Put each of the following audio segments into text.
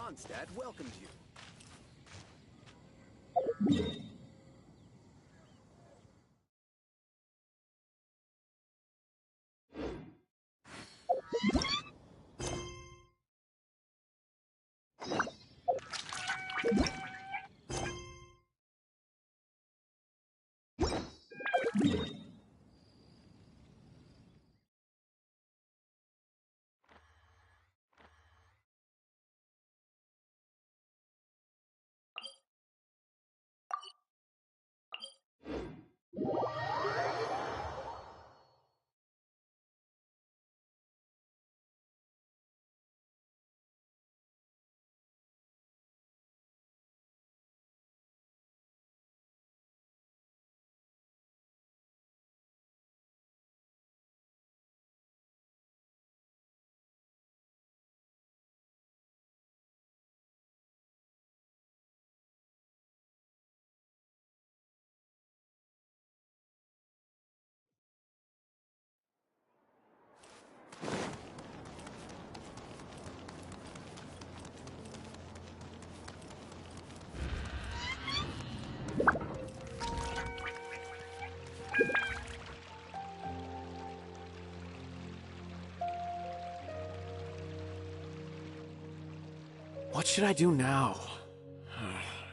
Mondstadt welcomes you. What should I do now?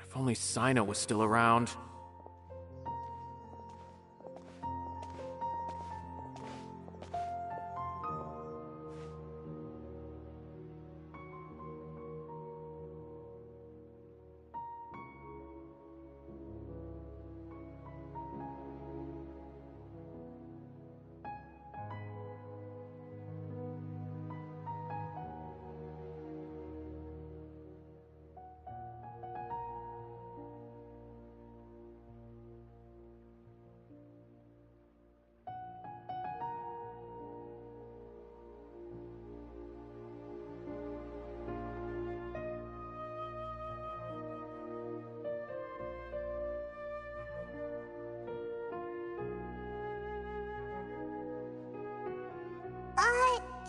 If only Sino was still around.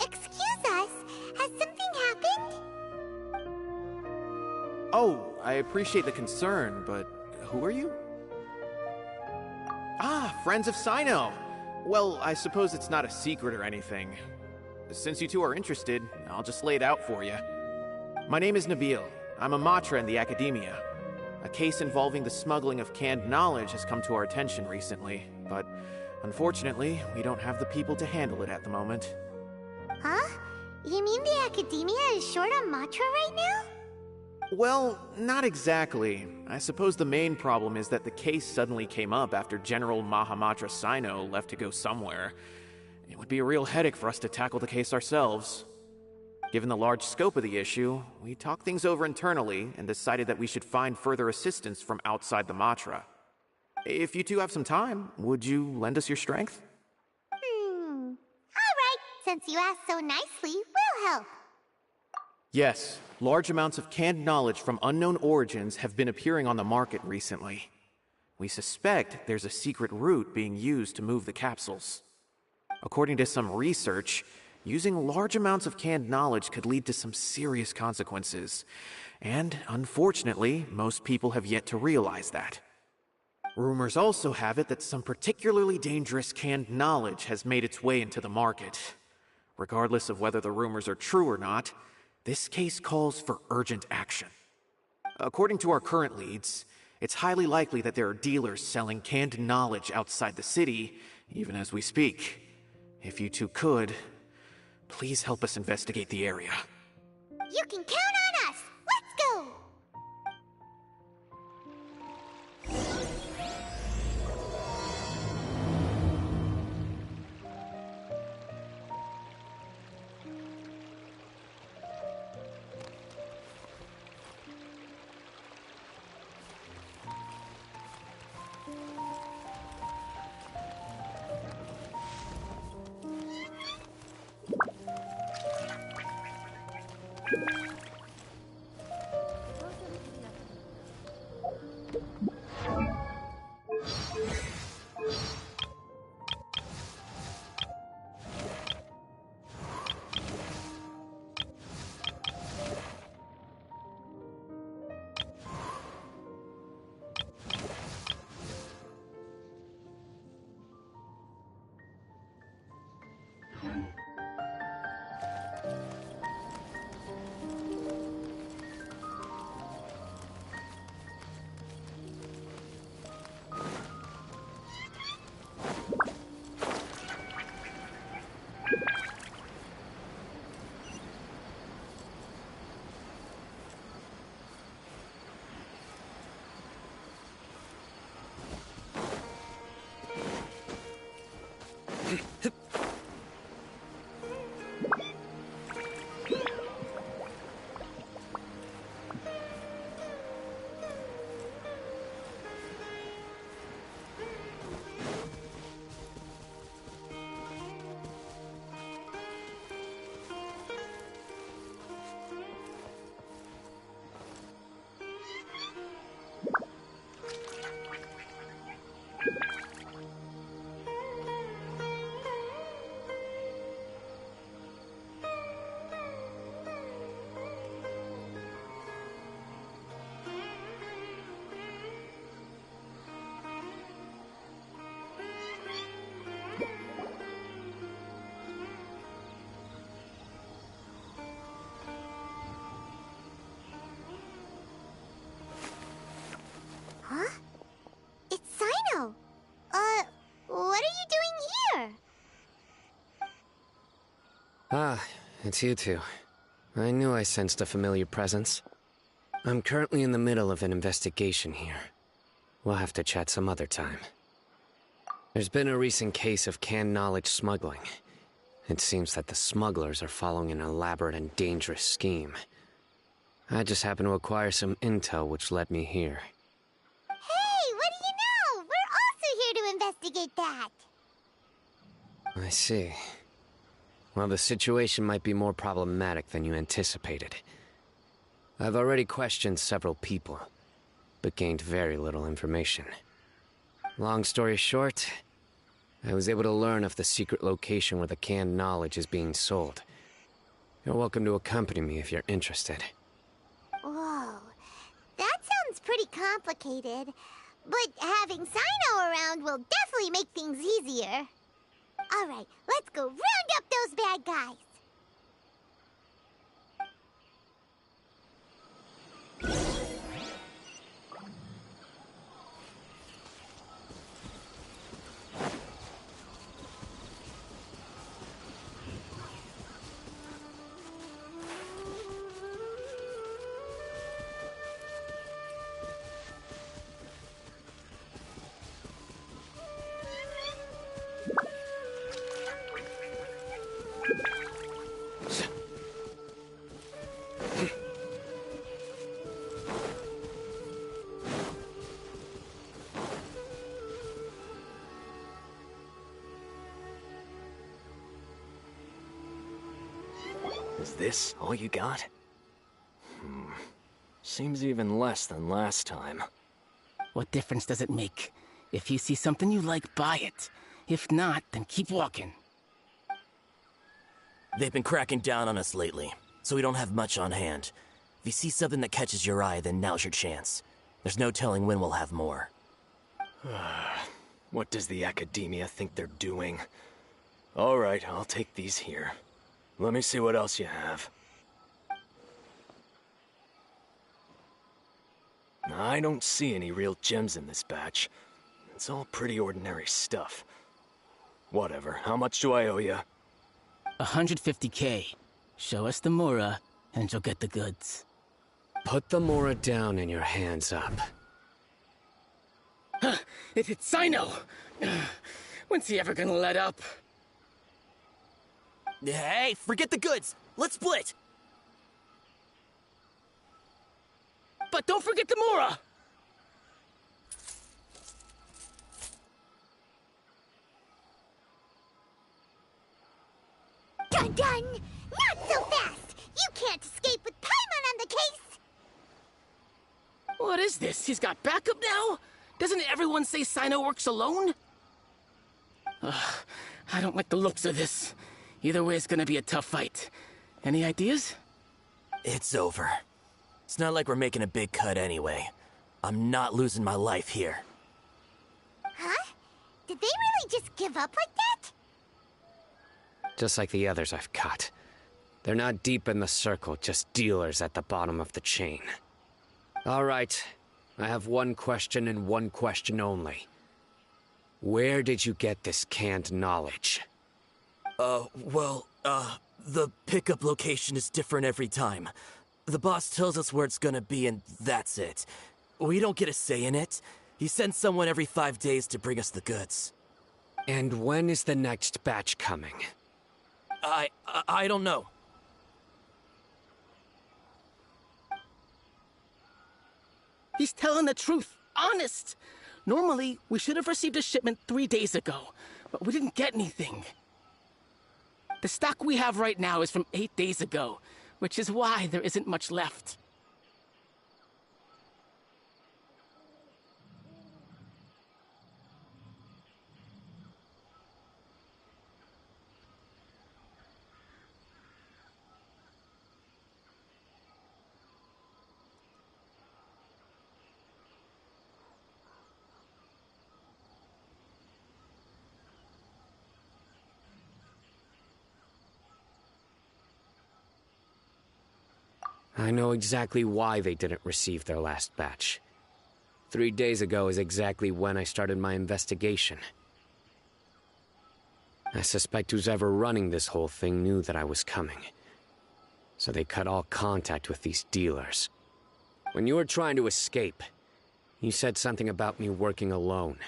Excuse us. Has something happened? Oh, I appreciate the concern, but who are you? Ah, friends of Sino! Well, I suppose it's not a secret or anything. Since you two are interested, I'll just lay it out for you. My name is Nabil. I'm a Matra in the Academia. A case involving the smuggling of canned knowledge has come to our attention recently, but unfortunately, we don't have the people to handle it at the moment. Huh? You mean the Academia is short on Matra right now? Well, not exactly. I suppose the main problem is that the case suddenly came up after General Mahamatra Sino left to go somewhere. It would be a real headache for us to tackle the case ourselves. Given the large scope of the issue, we talked things over internally and decided that we should find further assistance from outside the Matra. If you two have some time, would you lend us your strength? Alright, since you asked so nicely, we'll help. Yes, large amounts of canned knowledge from unknown origins have been appearing on the market recently. We suspect there's a secret route being used to move the capsules. According to some research, using large amounts of canned knowledge could lead to some serious consequences. And unfortunately, most people have yet to realize that. Rumors also have it that some particularly dangerous canned knowledge has made its way into the market. Regardless of whether the rumors are true or not, this case calls for urgent action. According to our current leads, it's highly likely that there are dealers selling canned knowledge outside the city, even as we speak. If you two could, please help us investigate the area. You can count on us! Let's go! It's you two. I knew I sensed a familiar presence. I'm currently in the middle of an investigation here. We'll have to chat some other time. There's been a recent case of canned knowledge smuggling. It seems that the smugglers are following an elaborate and dangerous scheme. I just happened to acquire some intel which led me here. Hey, what do you know? We're also here to investigate that. I see. Well, the situation might be more problematic than you anticipated. I've already questioned several people, but gained very little information. Long story short, I was able to learn of the secret location where the canned knowledge is being sold. You're welcome to accompany me if you're interested. Whoa, that sounds pretty complicated. But having Sino around will definitely make things easier. Alright, let's go round up those bad guys. Is this all you got? Seems even less than last time. What difference does it make? If you see something you like, buy it. If not, then keep walking. They've been cracking down on us lately, so we don't have much on hand. If you see something that catches your eye, then now's your chance. There's no telling when we'll have more. What does the Academia think they're doing? Alright, I'll take these here. Let me see what else you have. I don't see any real gems in this batch. It's all pretty ordinary stuff. Whatever, how much do I owe you? 150K. Show us the Mora, and you'll get the goods. Put the Mora down and your hands up. It's Sino! When's he ever gonna let up? Hey, forget the goods! Let's split! But don't forget the Mora! Dun dun! Not so fast! You can't escape with Paimon on the case! What is this? He's got backup now? Doesn't everyone say Sino works alone? I don't like the looks of this. Either way, it's gonna be a tough fight. Any ideas? It's over. It's not like we're making a big cut anyway. I'm not losing my life here. Huh? Did they really just give up like that? Just like the others I've caught. They're not deep in the circle, just dealers at the bottom of the chain. All right, I have one question and one question only. Where did you get this canned knowledge? The pickup location is different every time. The boss tells us where it's gonna be and that's it. We don't get a say in it. He sends someone every 5 days to bring us the goods. And when is the next batch coming? I don't know. He's telling the truth. Honest. Normally, we should have received a shipment 3 days ago, but we didn't get anything. The stock we have right now is from 8 days ago, which is why there isn't much left. I know exactly why they didn't receive their last batch. 3 days ago is exactly when I started my investigation. I suspect who's ever running this whole thing knew that I was coming, so they cut all contact with these dealers. When you were trying to escape, you said something about me working alone.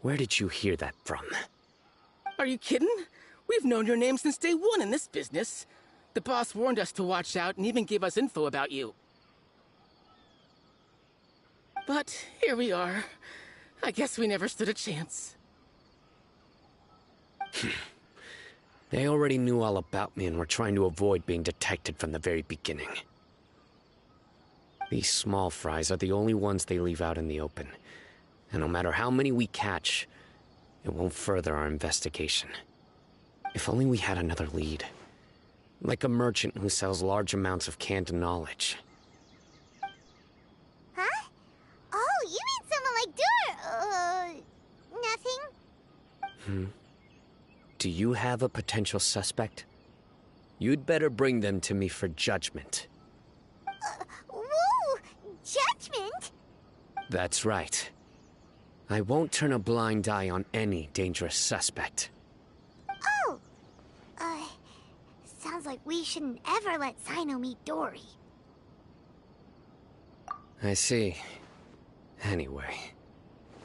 Where did you hear that from? Are you kidding? We've known your name since day one in this business. The boss warned us to watch out and even gave us info about you. But here we are. I guess we never stood a chance. They already knew all about me and were trying to avoid being detected from the very beginning. These small fries are the only ones they leave out in the open. And no matter how many we catch, it won't further our investigation. If only we had another lead. Like a merchant who sells large amounts of canned knowledge. Huh? Oh, you mean someone like nothing? Do you have a potential suspect? You'd better bring them to me for judgment. Whoa! Judgment? That's right. I won't turn a blind eye on any dangerous suspect. Oh! Sounds like we shouldn't ever let Sino meet Dory. I see. Anyway,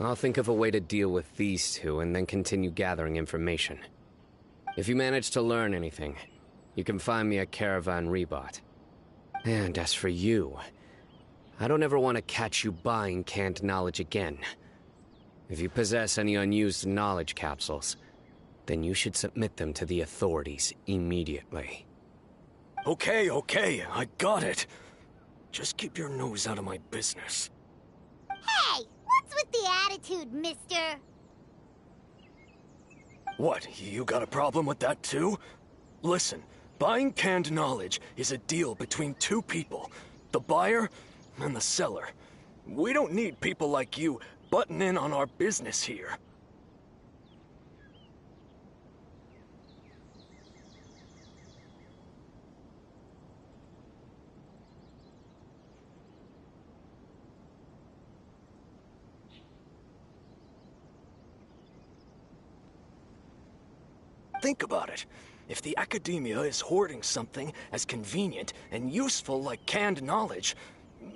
I'll think of a way to deal with these two and then continue gathering information. If you manage to learn anything, you can find me at Caravan Rebot. And as for you, I don't ever want to catch you buying canned knowledge again. If you possess any unused knowledge capsules, then you should submit them to the authorities immediately. Okay, I got it. Just keep your nose out of my business. Hey! What's with the attitude, mister? What, you got a problem with that too? Listen, buying canned knowledge is a deal between two people, the buyer and the seller. We don't need people like you butting in on our business here. Think about it. If the academia is hoarding something as convenient and useful like canned knowledge,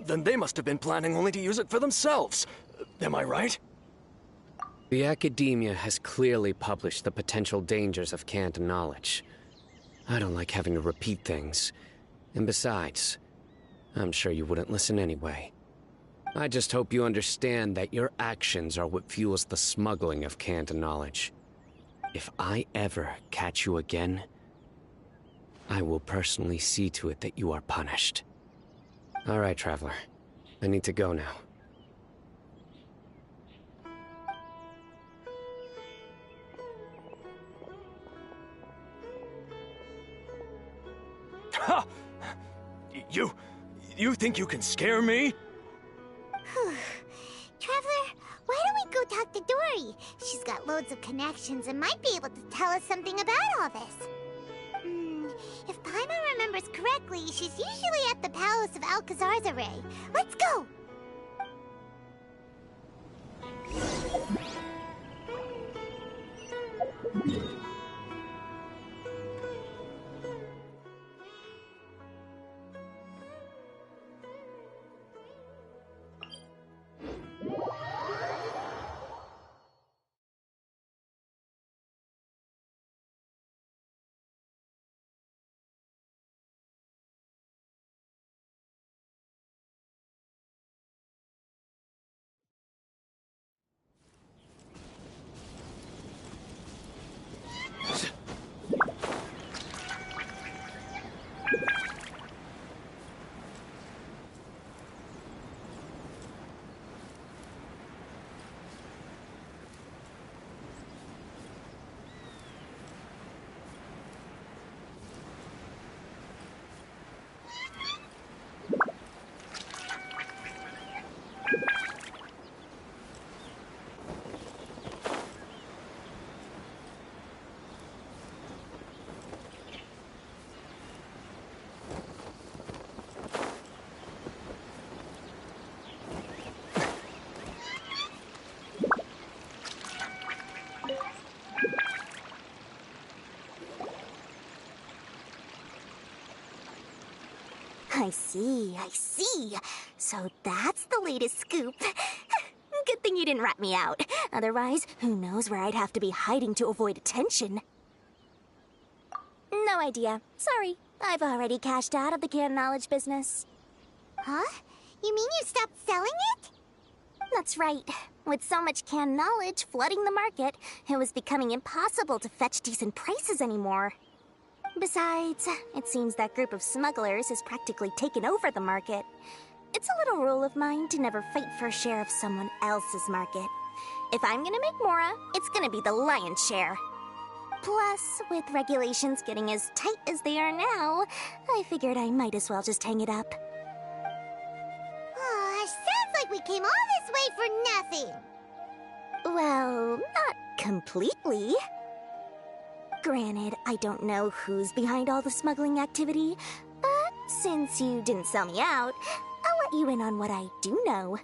then they must have been planning only to use it for themselves. Am I right? The academia has clearly published the potential dangers of canned knowledge. I don't like having to repeat things. And besides, I'm sure you wouldn't listen anyway. I just hope you understand that your actions are what fuels the smuggling of canned knowledge. If I ever catch you again, I will personally see to it that you are punished. All right, Traveler. I need to go now. Ha! You think you can scare me? Traveler, why don't we go talk to Dory? She's got loads of connections and might be able to tell us something about all this. If Paimon remembers correctly, she's usually at the Palace of Alcazar's. Let's go! I see, I see. So that's the latest scoop. Good thing you didn't rat me out. Otherwise, who knows where I'd have to be hiding to avoid attention. No idea. Sorry. I've already cashed out of the canned knowledge business. Huh? You mean you stopped selling it? That's right. With so much canned knowledge flooding the market, it was becoming impossible to fetch decent prices anymore. Besides, it seems that group of smugglers has practically taken over the market. It's a little rule of mine to never fight for a share of someone else's market. If I'm gonna make Mora, it's gonna be the lion's share. Plus, with regulations getting as tight as they are now, I figured I might as well just hang it up. Sounds like we came all this way for nothing. Well, not completely. Granted, I don't know who's behind all the smuggling activity, but since you didn't sell me out, I'll let you in on what I do know.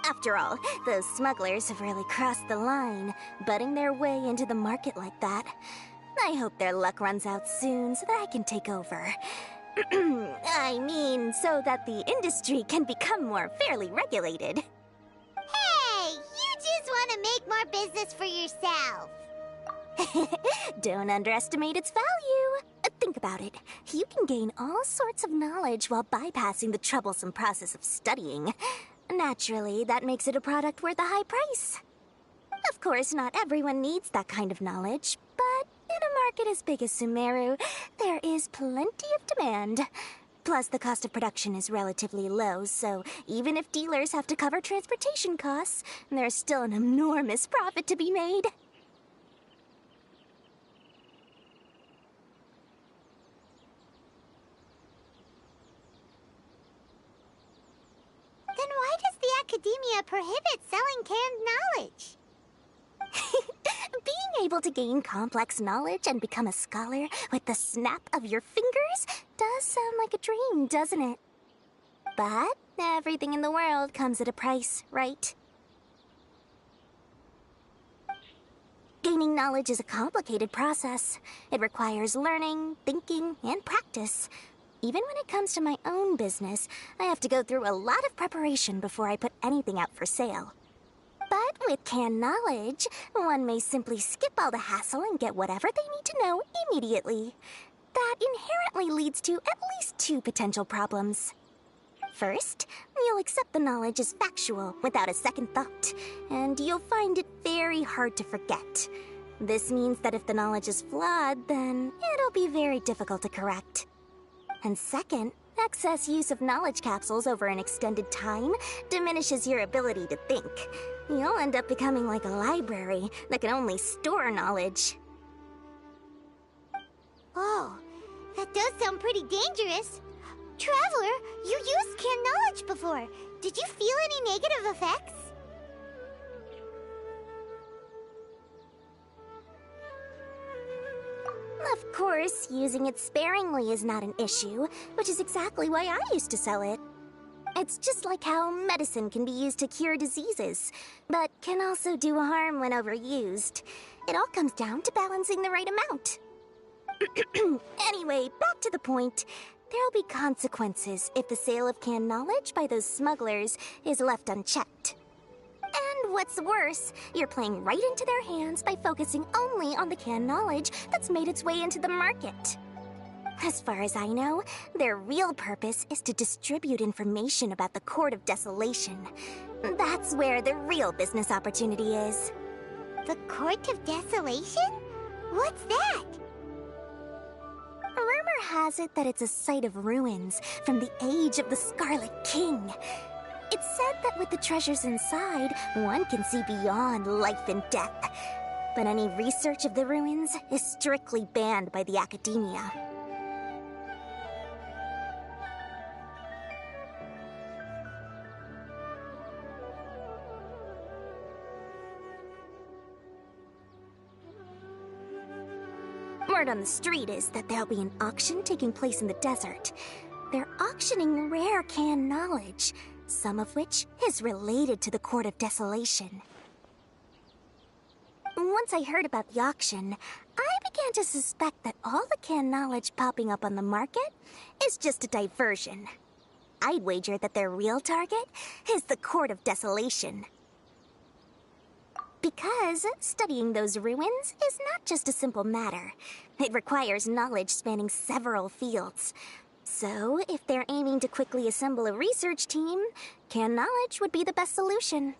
After all, those smugglers have really crossed the line, butting their way into the market like that. I hope their luck runs out soon so that I can take over. I mean, so that the industry can become more fairly regulated. Hey, you just want to make more business for yourself. Don't underestimate its value. Think about it. You can gain all sorts of knowledge while bypassing the troublesome process of studying. Naturally, that makes it a product worth a high price. Of course, not everyone needs that kind of knowledge, but in a market as big as Sumeru, there is plenty of demand. Plus, the cost of production is relatively low, so even if dealers have to cover transportation costs, there's still an enormous profit to be made. Then why does the Academia prohibit selling canned knowledge? Being able to gain complex knowledge and become a scholar with the snap of your fingers does sound like a dream, doesn't it? But everything in the world comes at a price, right? Gaining knowledge is a complicated process. It requires learning, thinking, and practice. Even when it comes to my own business, I have to go through a lot of preparation before I put anything out for sale. But with canned knowledge, one may simply skip all the hassle and get whatever they need to know immediately. That inherently leads to at least two potential problems. First, you'll accept the knowledge as factual without a second thought, and you'll find it very hard to forget. This means that if the knowledge is flawed, then it'll be very difficult to correct. And second, excess use of knowledge capsules over an extended time diminishes your ability to think. You'll end up becoming like a library that can only store knowledge. Oh, that does sound pretty dangerous. Traveler, you used canned knowledge before. Did you feel any negative effects? Of course, using it sparingly is not an issue, which is exactly why I used to sell it. It's just like how medicine can be used to cure diseases, but can also do harm when overused. It all comes down to balancing the right amount. Anyway, back to the point. There'll be consequences if the sale of canned knowledge by those smugglers is left unchecked. And what's worse, you're playing right into their hands by focusing only on the canned knowledge that's made its way into the market. As far as I know, their real purpose is to distribute information about the Court of Desolation. That's where the real business opportunity is. The Court of Desolation? What's that? Rumor has it that it's a site of ruins from the age of the Scarlet King. It's said that with the treasures inside, one can see beyond life and death. But any research of the ruins is strictly banned by the Academia. Word on the street is that there'll be an auction taking place in the desert. They're auctioning rare canned knowledge, some of which is related to the Court of Desolation. Once I heard about the auction, I began to suspect that all the canned knowledge popping up on the market is just a diversion. I'd wager that their real target is the Court of Desolation. Because studying those ruins is not just a simple matter. It requires knowledge spanning several fields. So, if they're aiming to quickly assemble a research team, canned knowledge would be the best solution.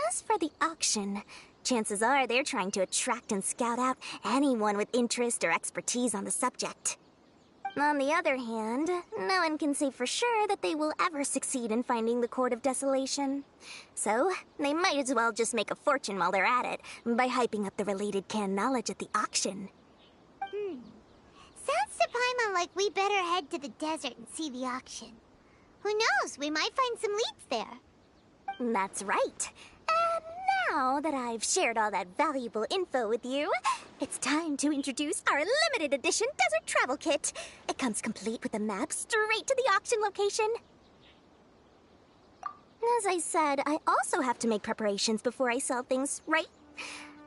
As for the auction, chances are they're trying to attract and scout out anyone with interest or expertise on the subject. On the other hand, no one can say for sure that they will ever succeed in finding the Court of Desolation. So, they might as well just make a fortune while they're at it by hyping up the related canned knowledge at the auction. Sounds to Paimon like we better head to the desert and see the auction. Who knows, we might find some leads there. That's right. And now that I've shared all that valuable info with you, it's time to introduce our limited edition desert travel kit. It comes complete with a map straight to the auction location. As I said, I also have to make preparations before I sell things, right?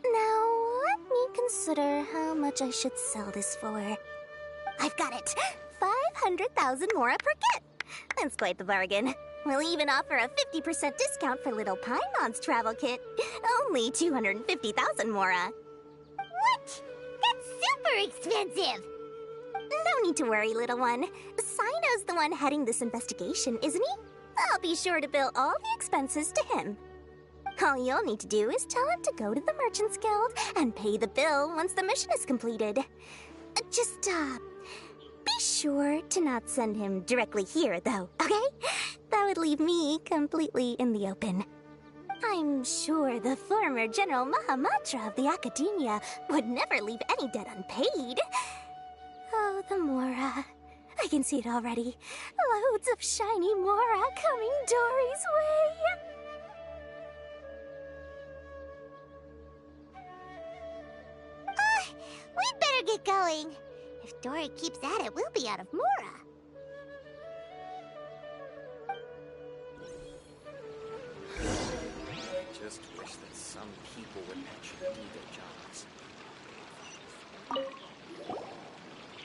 Now, let me consider how much I should sell this for. I've got it! 500,000 mora per kit! That's quite the bargain. We'll even offer a 50% discount for little Paimon's travel kit. Only 250,000 mora. What? That's super expensive! No need to worry, little one. Sino's the one heading this investigation, isn't he? I'll be sure to bill all the expenses to him. All you'll need to do is tell him to go to the Merchants Guild and pay the bill once the mission is completed. Just, be sure to not send him directly here, though, okay? That would leave me completely in the open. I'm sure the former General Mahamatra of the Academia would never leave any debt unpaid. Oh, the Mora. I can see it already. Loads of shiny Mora coming Dory's way. We'd better get going. If Dory keeps at it, we'll be out of Mora. I just wish that some people would actually do their jobs.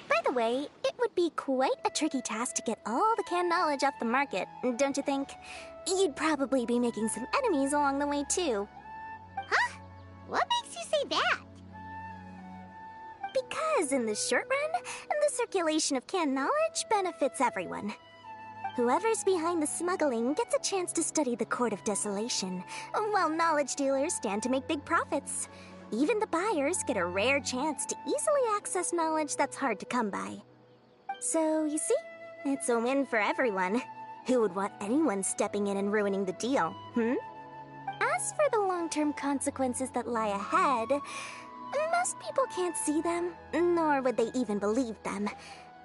By the way, it would be quite a tricky task to get all the canned knowledge off the market, don't you think? You'd probably be making some enemies along the way, too. Huh? What makes you say that? Because in the short run, the circulation of canned knowledge benefits everyone. Whoever's behind the smuggling gets a chance to study the Court of Desolation, while knowledge dealers stand to make big profits. Even the buyers get a rare chance to easily access knowledge that's hard to come by. So, you see, it's a win for everyone. Who would want anyone stepping in and ruining the deal, As for the long-term consequences that lie ahead, most people can't see them, nor would they even believe them.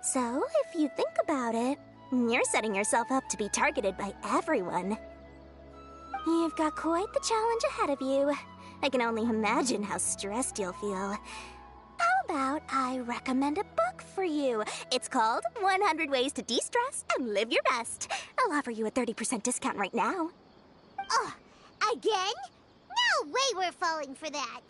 So, if you think about it, you're setting yourself up to be targeted by everyone. You've got quite the challenge ahead of you. I can only imagine how stressed you'll feel. How about I recommend a book for you? It's called 100 Ways to De-Stress and Live Your Best. I'll offer you a 30% discount right now. Oh, again? No way we're falling for that.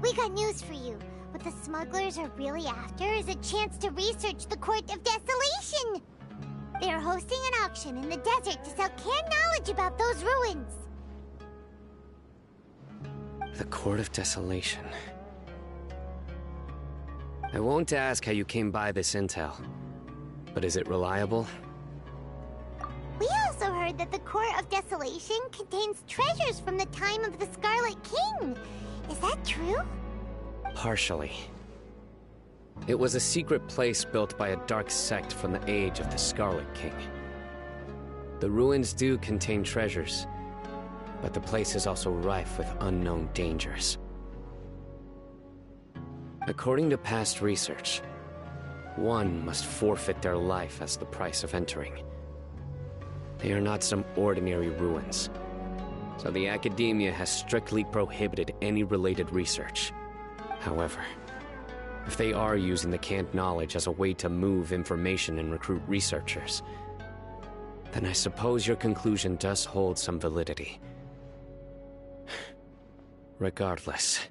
We got news for you. What the smugglers are really after is a chance to research the Court of Desolation. They're hosting an auction in the desert to sell canned knowledge about those ruins. The Court of Desolation. I won't ask how you came by this intel, but is it reliable? heard that the Court of Desolation contains treasures from the time of the Scarlet King. Is that true? Partially. It was a secret place built by a dark sect from the age of the Scarlet King. The ruins do contain treasures, but the place is also rife with unknown dangers. According to past research, one must forfeit their life as the price of entering. They are not some ordinary ruins, so the Academia has strictly prohibited any related research. However, if they are using the canned knowledge as a way to move information and recruit researchers, then I suppose your conclusion does hold some validity. Regardless,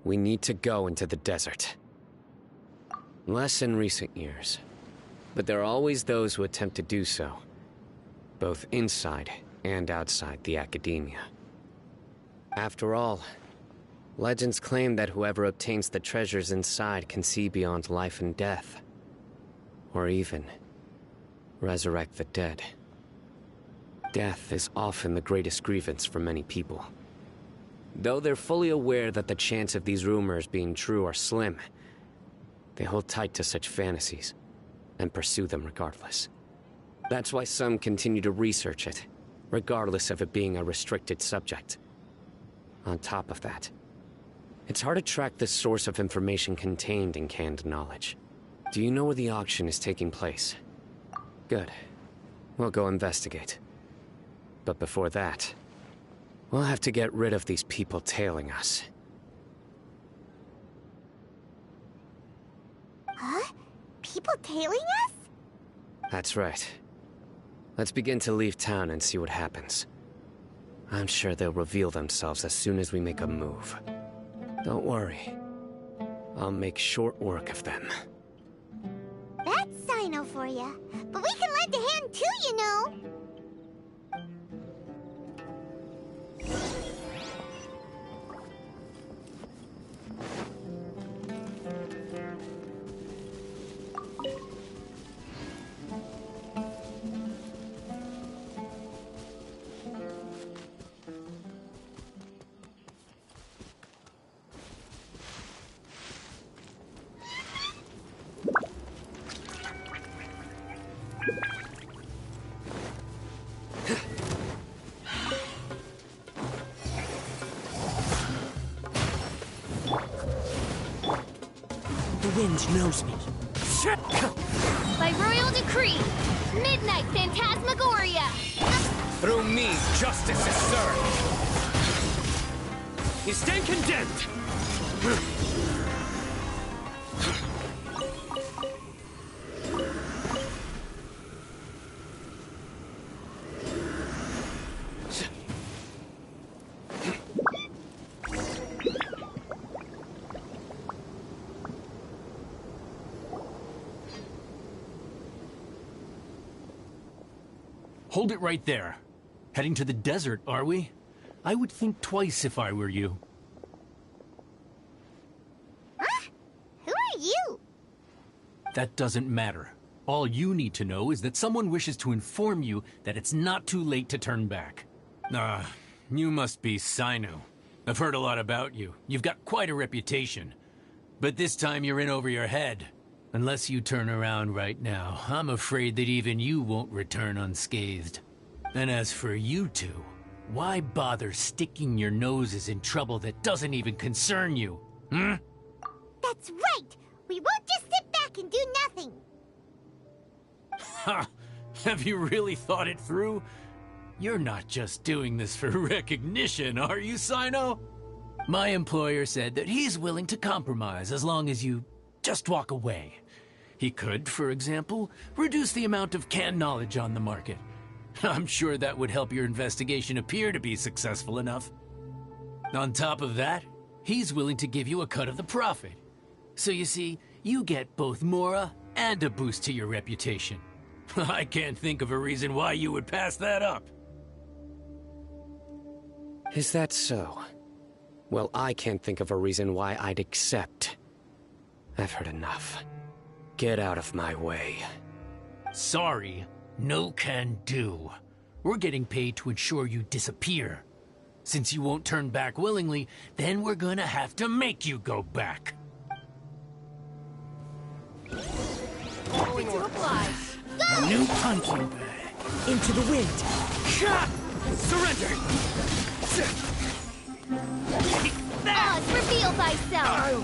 we need to go into the desert. Less in recent years, but there are always those who attempt to do so, both inside and outside the Academia. After all, legends claim that whoever obtains the treasures inside can see beyond life and death, or even resurrect the dead. Death is often the greatest grievance for many people. Though they're fully aware that the chance of these rumors being true are slim, they hold tight to such fantasies and pursue them regardless. That's why some continue to research it, regardless of it being a restricted subject. On top of that, it's hard to track the source of information contained in canned knowledge. Do you know where the auction is taking place? Good. We'll go investigate. But before that, we'll have to get rid of these people tailing us. Huh? People tailing us? That's right. Let's begin to leave town and see what happens. I'm sure they'll reveal themselves as soon as we make a move. Don't worry. I'll make short work of them. That's Sino for ya. But we can lend a hand too, you know. The wind knows me. By royal decree, midnight phantasmagoria. Through me, justice is served. You stand condemned. Hold it right there. Heading to the desert, are we? I would think twice if I were you. Huh? Who are you? That doesn't matter. All you need to know is that someone wishes to inform you that it's not too late to turn back. You must be Sino. I've heard a lot about you. You've got quite a reputation. But this time you're in over your head. Unless you turn around right now, I'm afraid that even you won't return unscathed. And as for you two, why bother sticking your noses in trouble that doesn't even concern you? Hmm? That's right! We won't just sit back and do nothing! Ha! Have you really thought it through? You're not just doing this for recognition, are you, Sino? My employer said that he's willing to compromise as long as you just walk away. He could, for example, reduce the amount of canned knowledge on the market. I'm sure that would help your investigation appear to be successful enough. On top of that, he's willing to give you a cut of the profit. So you see, you get both Mora and a boost to your reputation. I can't think of a reason why you would pass that up. Is that so? Well, I can't think of a reason why I'd accept. I've heard enough. Get out of my way. Sorry, no can do. We're getting paid to ensure you disappear. Since you won't turn back willingly, then we're gonna have to make you go back. Going to apply. A new punching bag. Into the wind. Surrender! Oz, reveal thyself!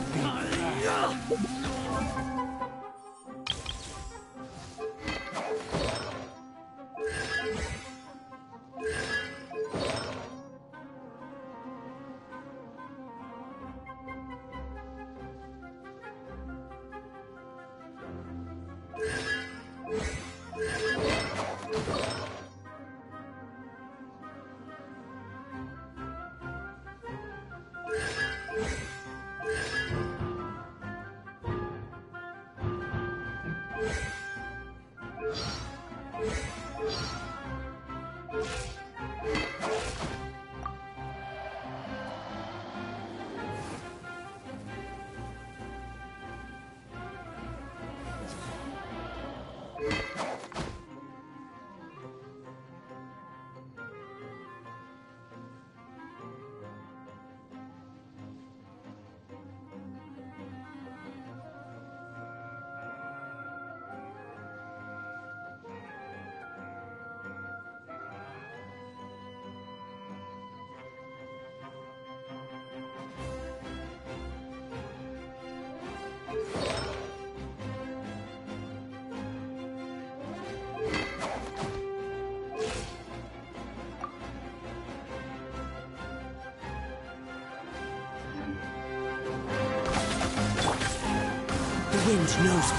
The wind knows me.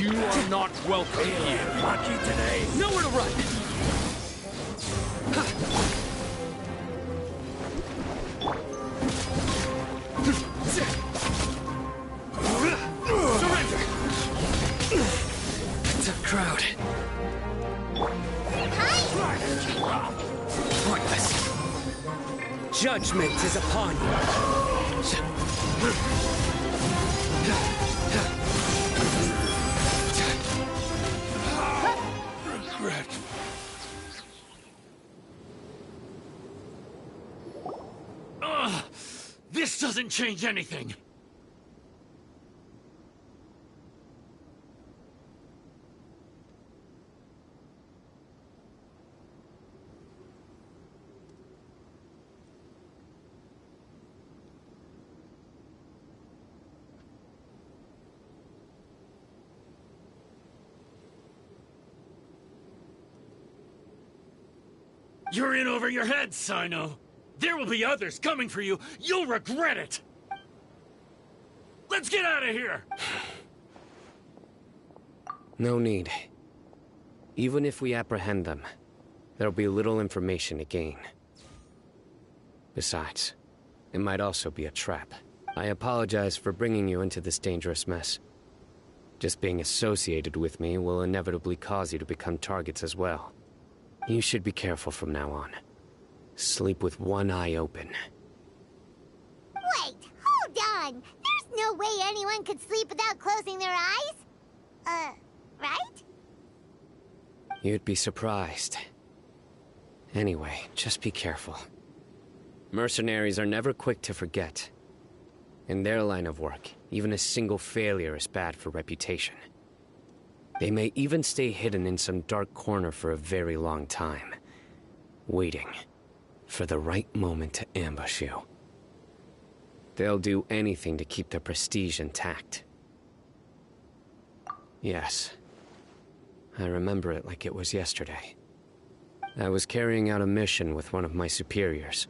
You are not welcome here. Lucky today. Nowhere to run! Surrender! It's a crowd. Pointless. Judgment is upon you. Regret. This doesn't change anything. You're in over your head, Sino. There will be others coming for you. You'll regret it. Let's get out of here. No need. Even if we apprehend them, there'll be little information to gain. Besides, it might also be a trap. I apologize for bringing you into this dangerous mess. Just being associated with me will inevitably cause you to become targets as well. You should be careful from now on. Sleep with one eye open. Wait, hold on! There's no way anyone could sleep without closing their eyes? Right? You'd be surprised. Anyway, just be careful. Mercenaries are never quick to forget. In their line of work, even a single failure is bad for reputation. They may even stay hidden in some dark corner for a very long time, waiting for the right moment to ambush you. They'll do anything to keep their prestige intact. Yes, I remember it like it was yesterday. I was carrying out a mission with one of my superiors.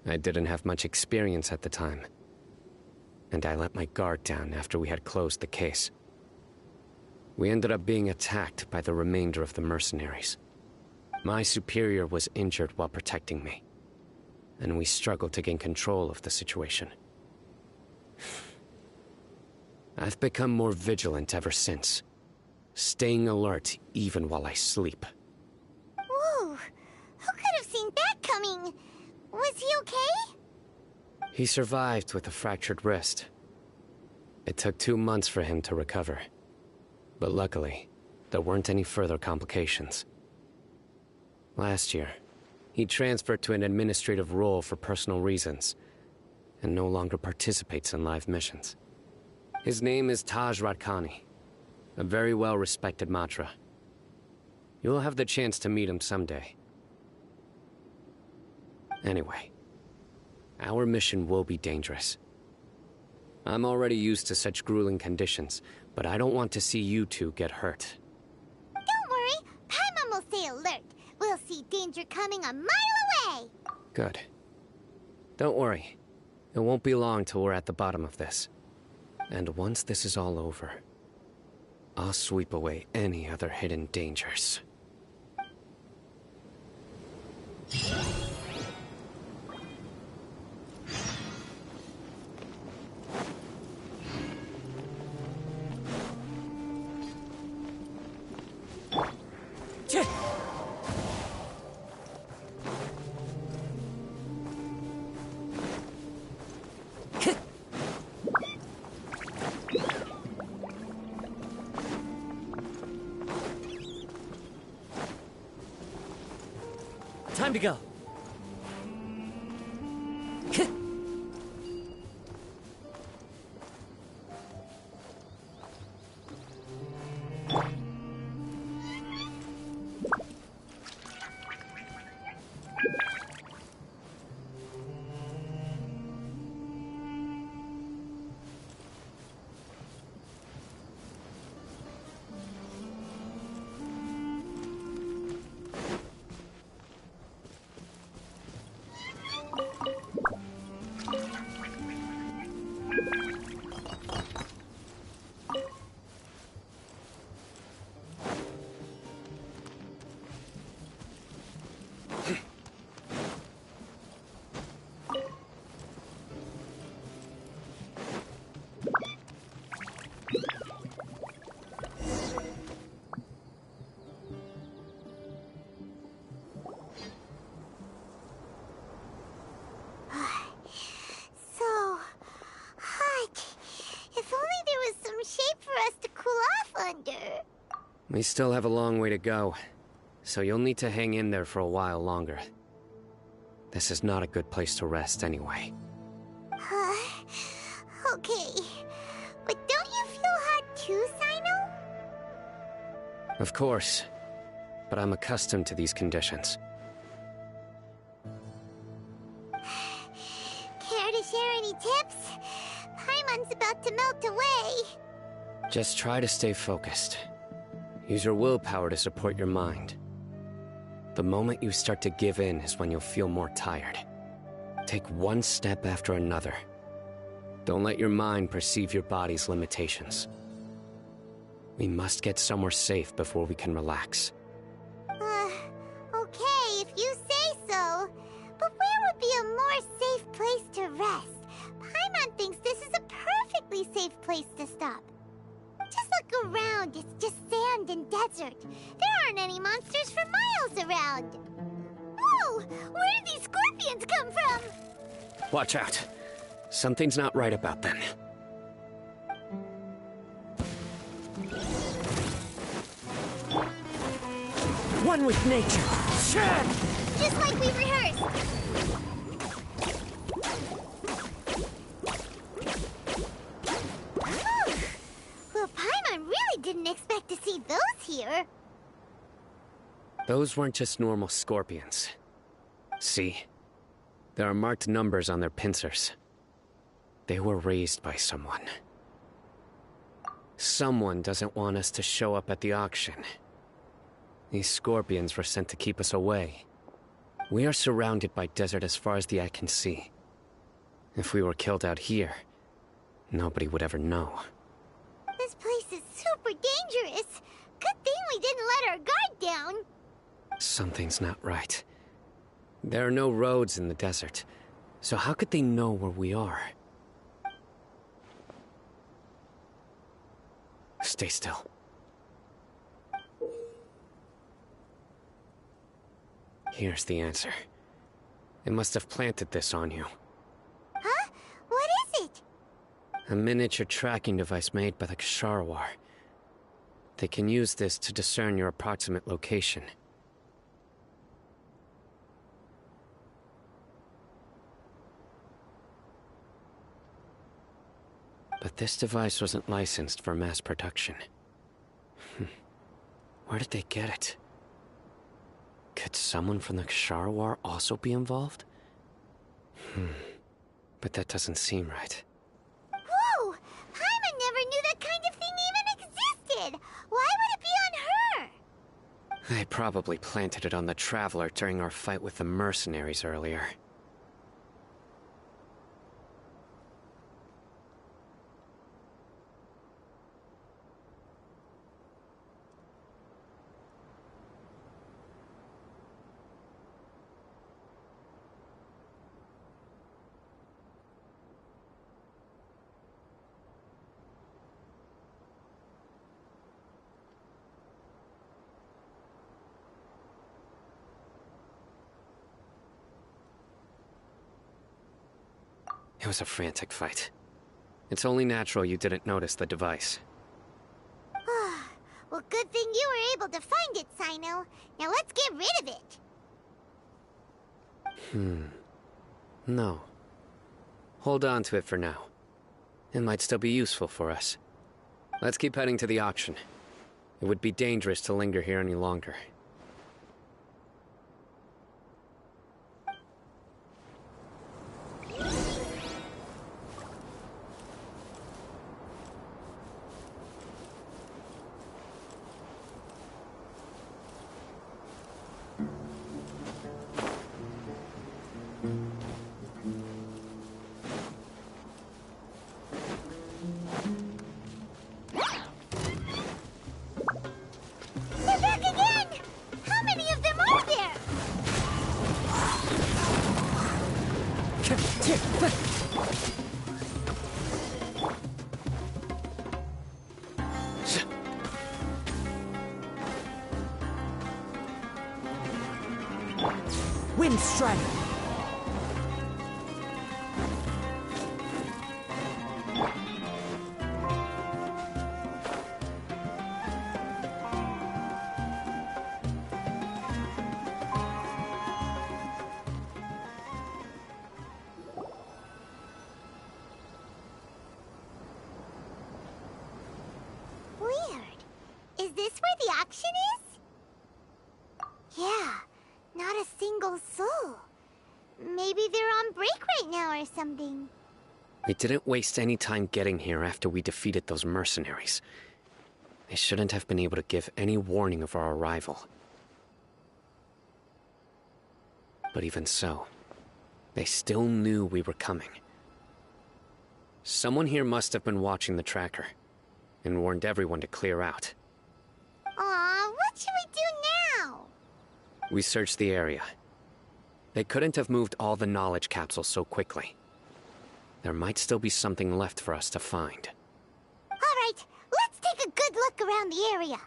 I didn't have much experience at the time, and I let my guard down after we had closed the case. We ended up being attacked by the remainder of the mercenaries. My superior was injured while protecting me, and we struggled to gain control of the situation. I've become more vigilant ever since, staying alert even while I sleep. Whoa! Who could have seen that coming? Was he okay? He survived with a fractured wrist. It took 2 months for him to recover. But luckily, There weren't any further complications. Last year, he transferred to an administrative role for personal reasons, and no longer participates in live missions. His name is Taj Radkani, a very well-respected Matra. You'll have the chance to meet him someday. Anyway, our mission will be dangerous. I'm already used to such grueling conditions, but I don't want to see you two get hurt. Don't worry, Paimon will stay alert. We'll see danger coming a mile away. Good. Don't worry. It won't be long till we're at the bottom of this. And once this is all over, I'll sweep away any other hidden dangers. Time to go. We still have a long way to go, so you'll need to hang in there for a while longer. This is not a good place to rest anyway. Okay. But don't you feel hot too, Sino? Of course, but I'm accustomed to these conditions. Care to share any tips? Paimon's about to melt away. Just try to stay focused. Use your willpower to support your mind. The moment you start to give in is when you'll feel more tired. Take one step after another. Don't let your mind perceive your body's limitations. We must get somewhere safe before we can relax. Okay, if you say so. But where would be a more safe place to rest? Paimon thinks this is a perfectly safe place to stop. Just look around, it's just sand and desert. There aren't any monsters for miles around. Whoa! Where did these scorpions come from? Watch out. Something's not right about them. One with nature. Just like we rehearsed. Well, Paimon really didn't expect to see those here. Those weren't just normal scorpions. See? There are marked numbers on their pincers. They were raised by someone. Someone doesn't want us to show up at the auction. These scorpions were sent to keep us away. We are surrounded by desert as far as the eye can see. If we were killed out here, nobody would ever know. This place is super dangerous. Good thing we didn't let our guard down. Something's not right. There are no roads in the desert, so how could they know where we are? Stay still. Here's the answer. They must have planted this on you. Huh? What is it? A miniature tracking device made by the Ksharawar. They can use this to discern your approximate location. But this device wasn't licensed for mass production. Where did they get it? Could someone from the Ksharawar also be involved? But that doesn't seem right. Whoa! Paimon never knew that kind of thing even existed! Why would it be on her? They probably planted it on the Traveler during our fight with the mercenaries earlier. It was a frantic fight. It's only natural you didn't notice the device. Well, good thing you were able to find it, Sino. Now let's get rid of it. No. Hold on to it for now. It might still be useful for us. Let's keep heading to the auction. It would be dangerous to linger here any longer. They're back again! How many of them are there? Wind strike! Weird. Is this where the auction is? Yeah, not a single soul. Maybe they're on break right now or something. We didn't waste any time getting here after we defeated those mercenaries. They shouldn't have been able to give any warning of our arrival. But even so, they still knew we were coming. Someone here must have been watching the tracker and warned everyone to clear out. Aw, what should we do now? We searched the area. They couldn't have moved all the knowledge capsules so quickly. There might still be something left for us to find. All right, let's take a good look around the area.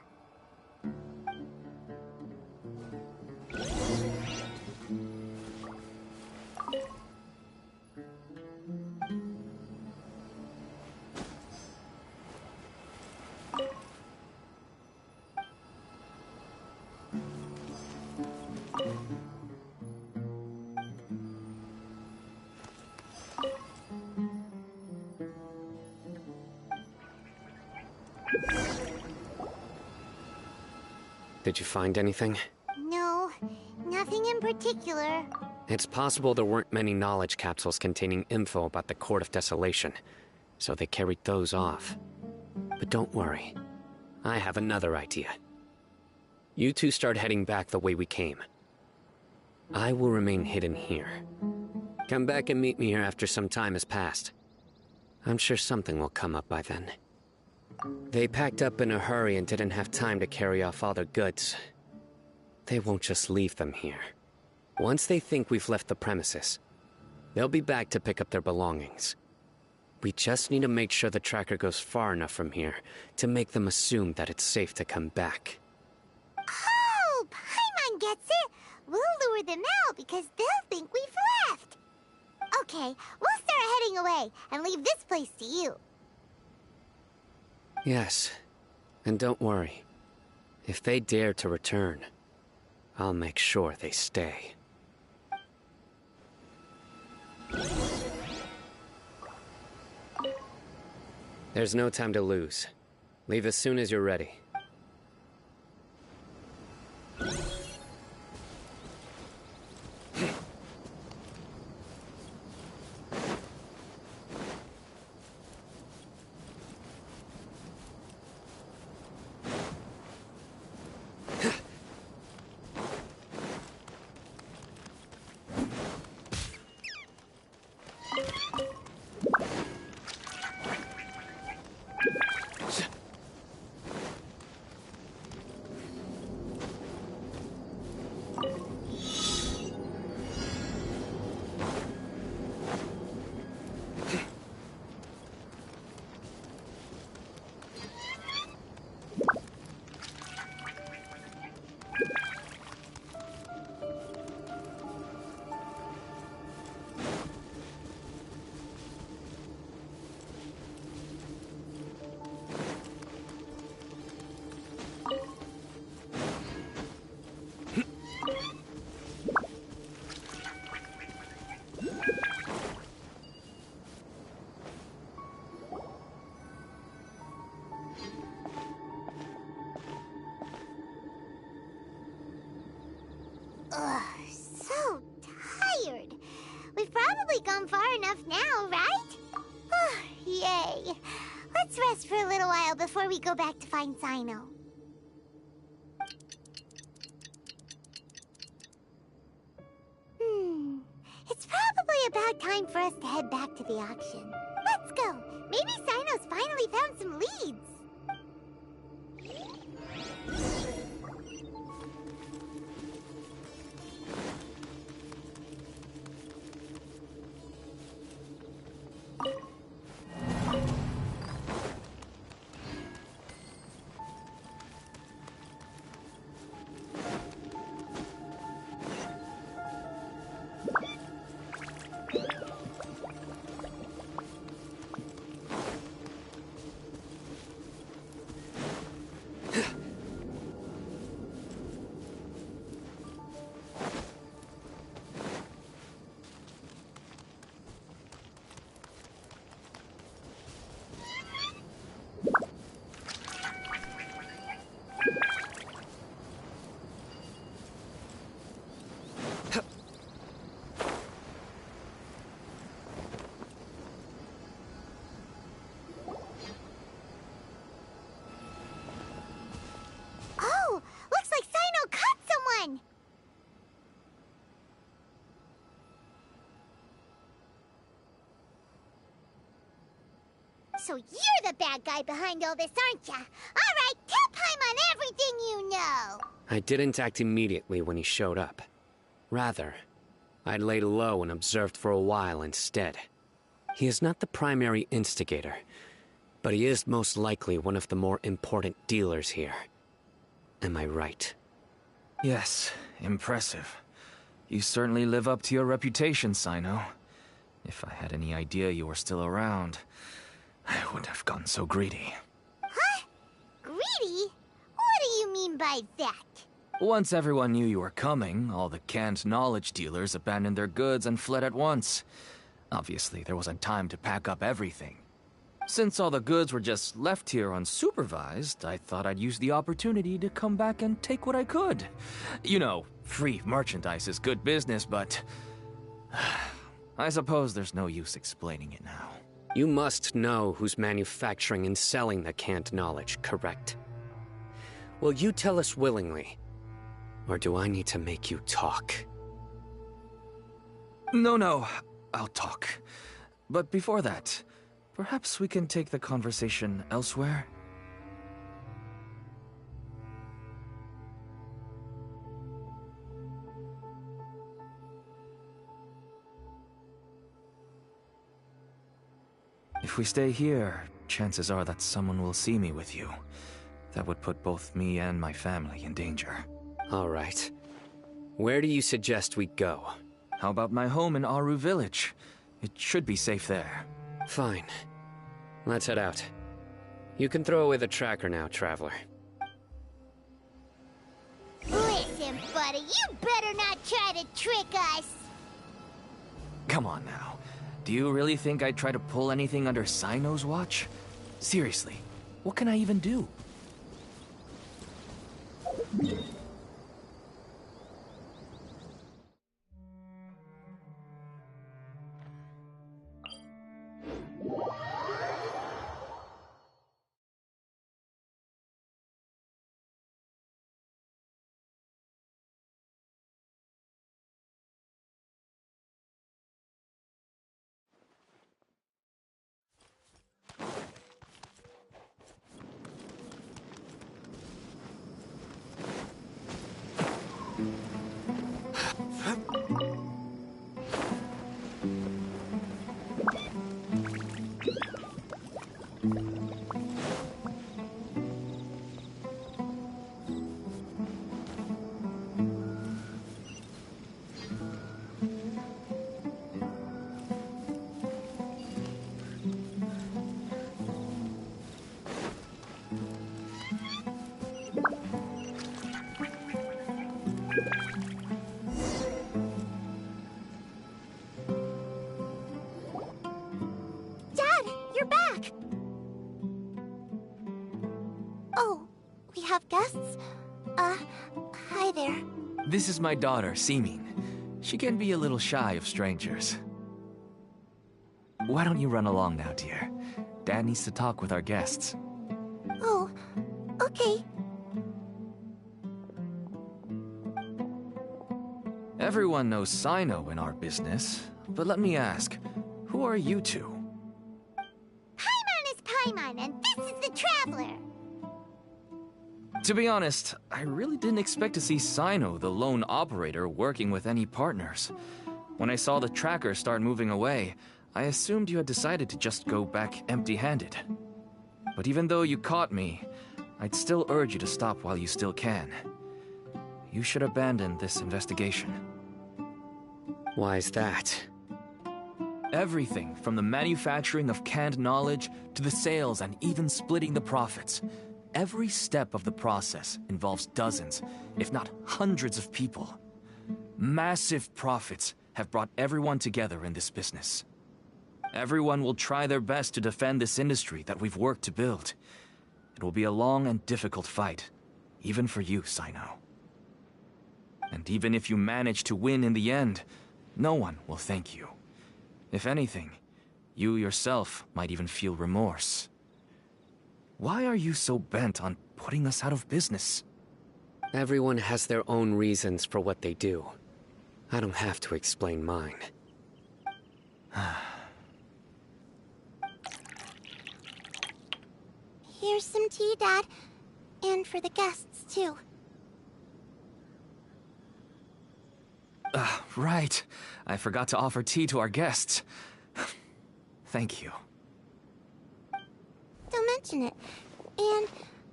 Did you find anything? No, nothing in particular. It's possible there weren't many knowledge capsules containing info about the Court of Desolation, so they carried those off. But don't worry. I have another idea. You two start heading back the way we came. I will remain hidden here. Come back and meet me here after some time has passed. I'm sure something will come up by then. They packed up in a hurry and didn't have time to carry off all their goods. They won't just leave them here. Once they think we've left the premises, they'll be back to pick up their belongings. We just need to make sure the tracker goes far enough from here to make them assume that it's safe to come back. Oh, Paimon gets it. We'll lure them out because they'll think we've left. Okay, we'll start heading away and leave this place to you. Yes, And don't worry. If they dare to return, I'll make sure they stay. There's no time to lose. Leave as soon as you're ready. Ugh, so tired. We've probably gone far enough now, right? Yay. Let's rest for a little while before we go back to find Sino. It's probably about time for us to head back to the auction. Let's go. Maybe Sino's finally found some leads. So you're the bad guy behind all this, aren't ya? All right, tell Paimon everything you know. I didn't act immediately when he showed up. Rather, I laid low and observed for a while instead. He is not the primary instigator, but he is most likely one of the more important dealers here. Am I right? Yes, impressive. You certainly live up to your reputation, Sino. If I had any idea you were still around, I wouldn't have gotten so greedy. Huh? Greedy? What do you mean by that? Once everyone knew you were coming, all the canned knowledge dealers abandoned their goods and fled at once. Obviously, there wasn't time to pack up everything. Since all the goods were just left here unsupervised, I thought I'd use the opportunity to come back and take what I could. You know, free merchandise is good business, but I suppose there's no use explaining it now. You must know who's manufacturing and selling the canned knowledge, correct? Will you tell us willingly? Or do I need to make you talk? No, I'll talk. But before that, perhaps we can take the conversation elsewhere? If we stay here, chances are that someone will see me with you. That would put both me and my family in danger. All right. Where do you suggest we go? How about my home in Aru village? It should be safe there. Fine. Let's head out. You can throw away the tracker now, Traveler. Listen, buddy, you better not try to trick us. Come on now. Do you really think I'd try to pull anything under Sino's watch? Seriously, what can I even do? Guests? Hi there. This is my daughter, Seeming. She can be a little shy of strangers. Why don't you run along now, dear? Dad needs to talk with our guests. Oh, okay. Everyone knows Sino in our business, but let me ask, who are you two? Paimon is Paimon, and this is the Traveler. To be honest, I really didn't expect to see Sino, the lone operator, working with any partners. When I saw the tracker start moving away, I assumed you had decided to just go back empty-handed. But even though you caught me, I'd still urge you to stop while you still can. You should abandon this investigation. Why is that? Everything from the manufacturing of canned knowledge to the sales and even splitting the profits. Every step of the process involves dozens, if not hundreds of people. Massive profits have brought everyone together in this business. Everyone will try their best to defend this industry that we've worked to build. It will be a long and difficult fight, even for you, Sino. And even if you manage to win in the end, no one will thank you. If anything, you yourself might even feel remorse. Why are you so bent on putting us out of business? Everyone has their own reasons for what they do. I don't have to explain mine. Here's some tea, Dad. And for the guests, too. Right. I forgot to offer tea to our guests. Thank you. Don't mention it. And,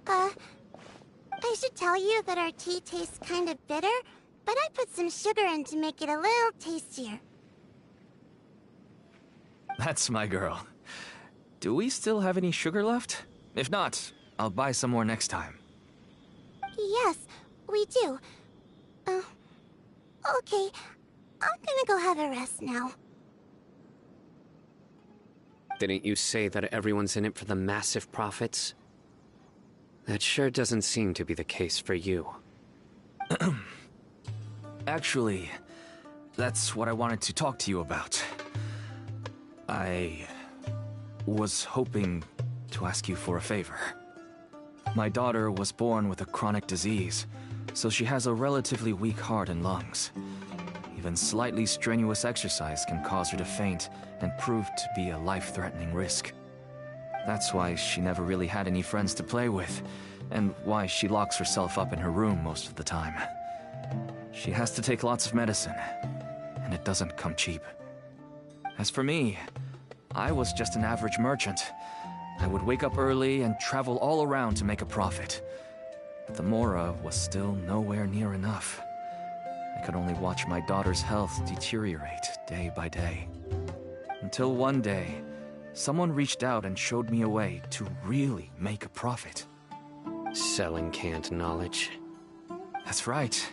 I should tell you that our tea tastes kind of bitter, but I put some sugar in to make it a little tastier. That's my girl. Do we still have any sugar left? If not, I'll buy some more next time. Yes, we do. Okay. I'm gonna go have a rest now. Didn't you say that everyone's in it for the massive profits? That sure doesn't seem to be the case for you. Actually, that's what I wanted to talk to you about. I was hoping to ask you for a favor. My daughter was born with a chronic disease, so she has a relatively weak heart and lungs. Even slightly strenuous exercise can cause her to faint and prove to be a life-threatening risk. That's why she never really had any friends to play with, and why she locks herself up in her room most of the time. She has to take lots of medicine, and it doesn't come cheap. As for me, I was just an average merchant. I would wake up early and travel all around to make a profit. But the Mora was still nowhere near enough. I could only watch my daughter's health deteriorate day by day. Until one day, someone reached out and showed me a way to really make a profit. Selling canned knowledge. That's right.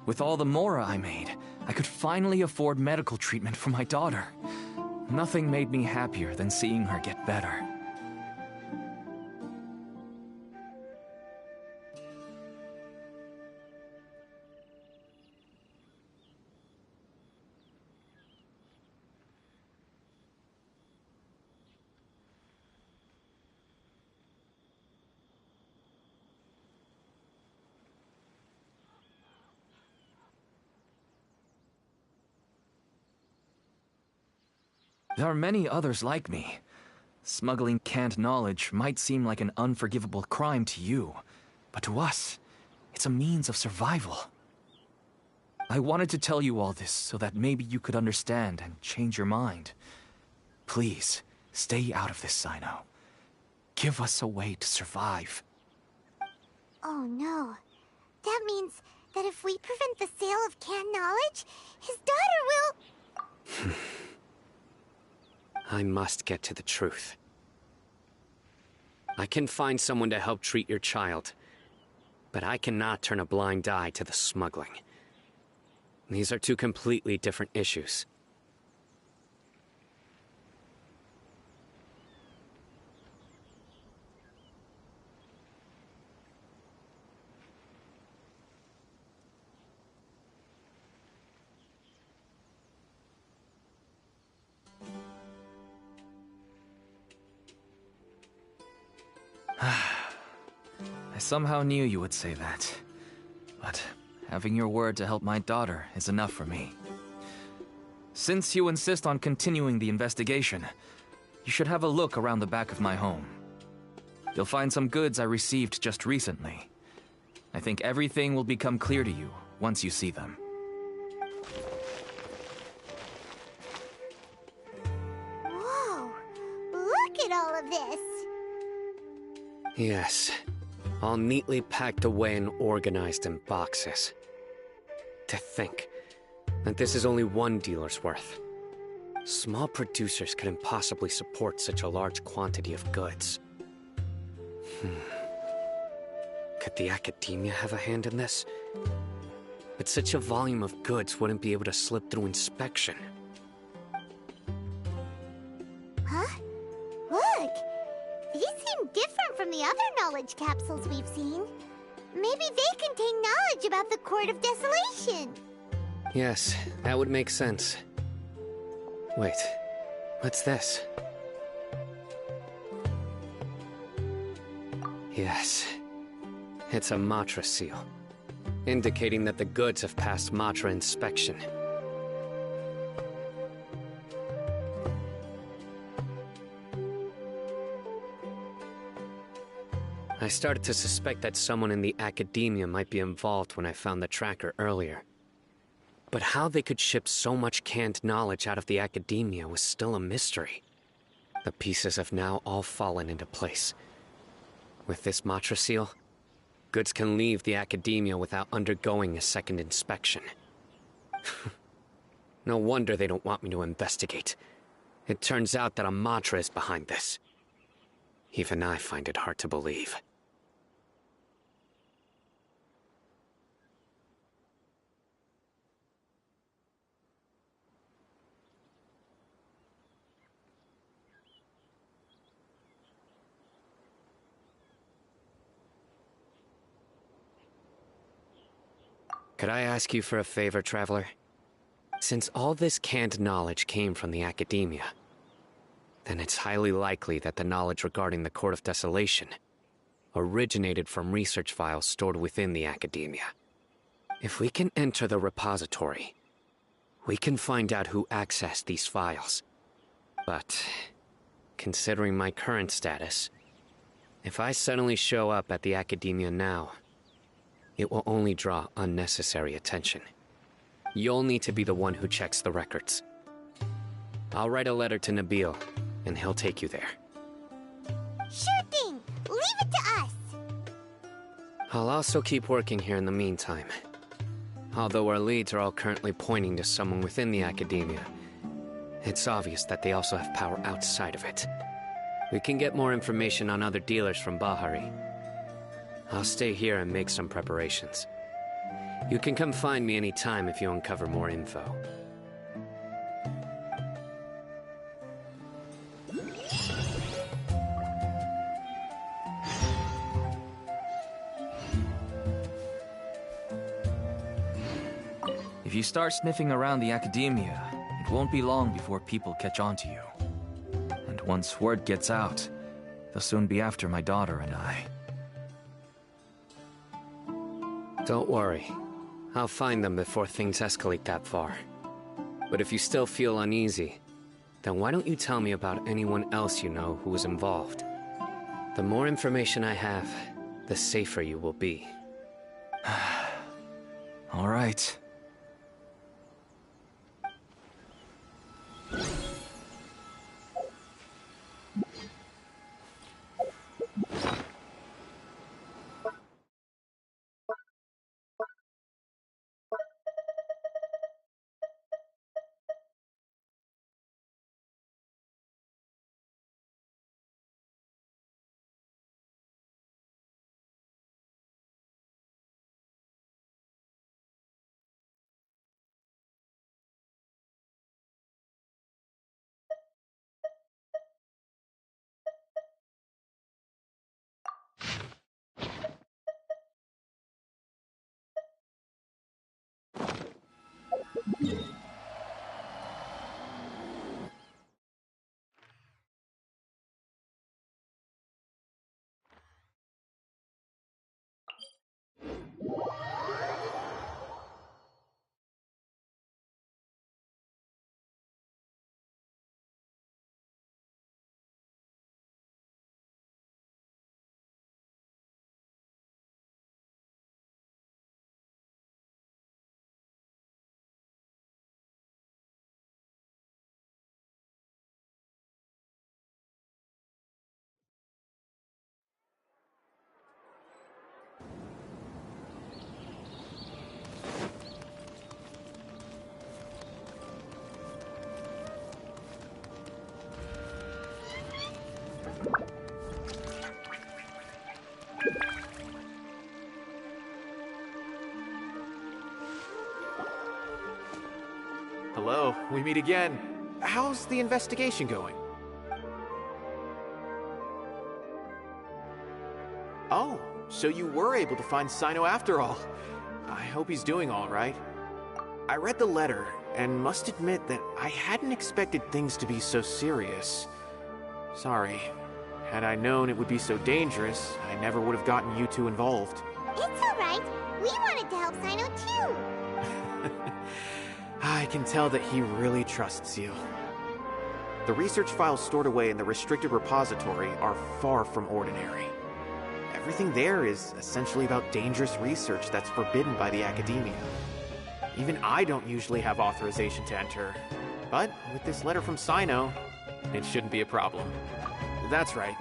With all the mora I made, I could finally afford medical treatment for my daughter. Nothing made me happier than seeing her get better. There are many others like me. Smuggling canned knowledge might seem like an unforgivable crime to you, but to us, it's a means of survival. I wanted to tell you all this so that maybe you could understand and change your mind. Please, stay out of this, Sino. Give us a way to survive. Oh no. That means that if we prevent the sale of canned knowledge, his daughter will... I must get to the truth. I can find someone to help treat your child, but I cannot turn a blind eye to the smuggling. These are two completely different issues. I somehow knew you would say that. But having your word to help my daughter is enough for me. Since you insist on continuing the investigation, you should have a look around the back of my home. You'll find some goods I received just recently. I think everything will become clear to you once you see them. Whoa! Look at all of this! Yes, all neatly packed away and organized in boxes. To think that this is only one dealer's worth. Small producers couldn't possibly support such a large quantity of goods. Could the academia have a hand in this? But such a volume of goods wouldn't be able to slip through inspection. Huh? Look! These seem different from the other knowledge capsules we've seen. Maybe they contain knowledge about the Court of Desolation. Yes, that would make sense. Wait, what's this? Yes, it's a Matra seal, indicating that the goods have passed Matra inspection. I started to suspect that someone in the academia might be involved when I found the tracker earlier. But how they could ship so much canned knowledge out of the academia was still a mystery. The pieces have now all fallen into place. With this Matra seal, goods can leave the academia without undergoing a second inspection. No wonder they don't want me to investigate. It turns out that a Matra is behind this. Even I find it hard to believe. Could I ask you for a favor, Traveler? Since all this canned knowledge came from the academia, then it's highly likely that the knowledge regarding the Court of Desolation originated from research files stored within the academia. If we can enter the repository, we can find out who accessed these files. But, considering my current status, if I suddenly show up at the academia now, it will only draw unnecessary attention. You'll need to be the one who checks the records. I'll write a letter to Nabil, and he'll take you there. Sure thing! Leave it to us! I'll also keep working here in the meantime. Although our leads are all currently pointing to someone within the academia, It's obvious that they also have power outside of it. We can get more information on other dealers from Bahari. I'll stay here and make some preparations. You can come find me anytime if you uncover more info. If you start sniffing around the academia, it won't be long before people catch on to you. And once word gets out, they'll soon be after my daughter and I. Don't worry. I'll find them before things escalate that far. But if you still feel uneasy, then why don't you tell me about anyone else you know who was involved? The more information I have, the safer you will be. All right. Hello, we meet again. How's the investigation going? Oh, so you were able to find Sino after all. I hope he's doing all right. I read the letter, and must admit that I hadn't expected things to be so serious. Sorry. Had I known it would be so dangerous, I never would have gotten you two involved. It's alright. We wanted to help Sino too. I can tell that he really trusts you. The research files stored away in the restricted repository are far from ordinary. Everything there is essentially about dangerous research that's forbidden by the academia. Even I don't usually have authorization to enter. But with this letter from Sino, it shouldn't be a problem. That's right.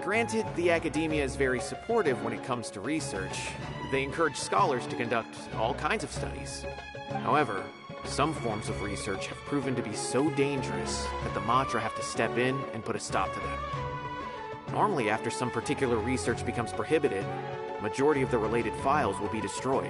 Granted, the academia is very supportive when it comes to research. They encourage scholars to conduct all kinds of studies. However, some forms of research have proven to be so dangerous that the Matra have to step in and put a stop to them. Normally, after some particular research becomes prohibited, the majority of the related files will be destroyed.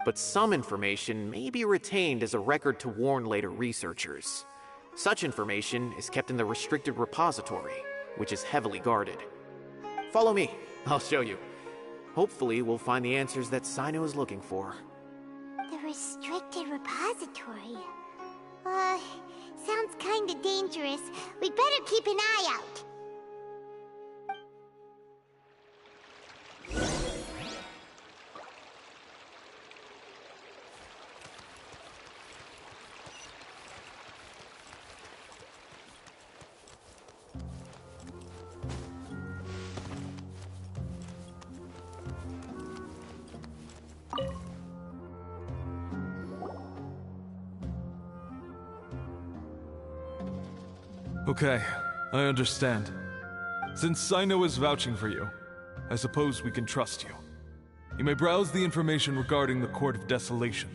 but some information may be retained as a record to warn later researchers. Such information is kept in the restricted repository, which is heavily guarded. Follow me, I'll show you. Hopefully, we'll find the answers that Sino is looking for. The restricted repository. Sounds kinda dangerous. We'd better keep an eye out. Okay, I understand. Since Sino is vouching for you, I suppose we can trust you. You may browse the information regarding the Court of Desolation.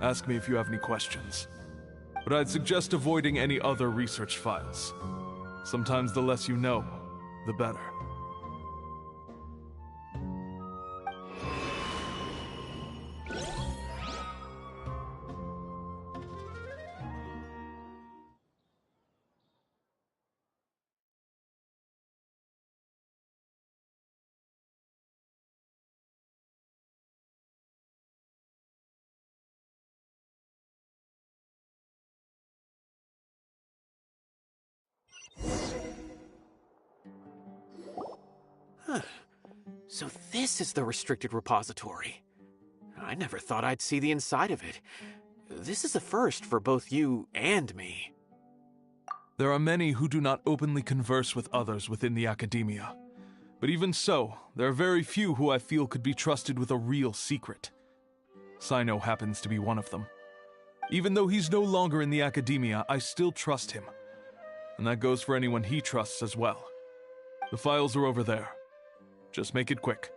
Ask me if you have any questions. But I'd suggest avoiding any other research files. Sometimes the less you know, the better. So this is the restricted repository. I never thought I'd see the inside of it. This is a first for both you and me. There are many who do not openly converse with others within the academia. But even so, there are very few who I feel could be trusted with a real secret. Sino happens to be one of them. Even though he's no longer in the academia, I still trust him. And that goes for anyone he trusts as well. The files are over there. Just make it quick.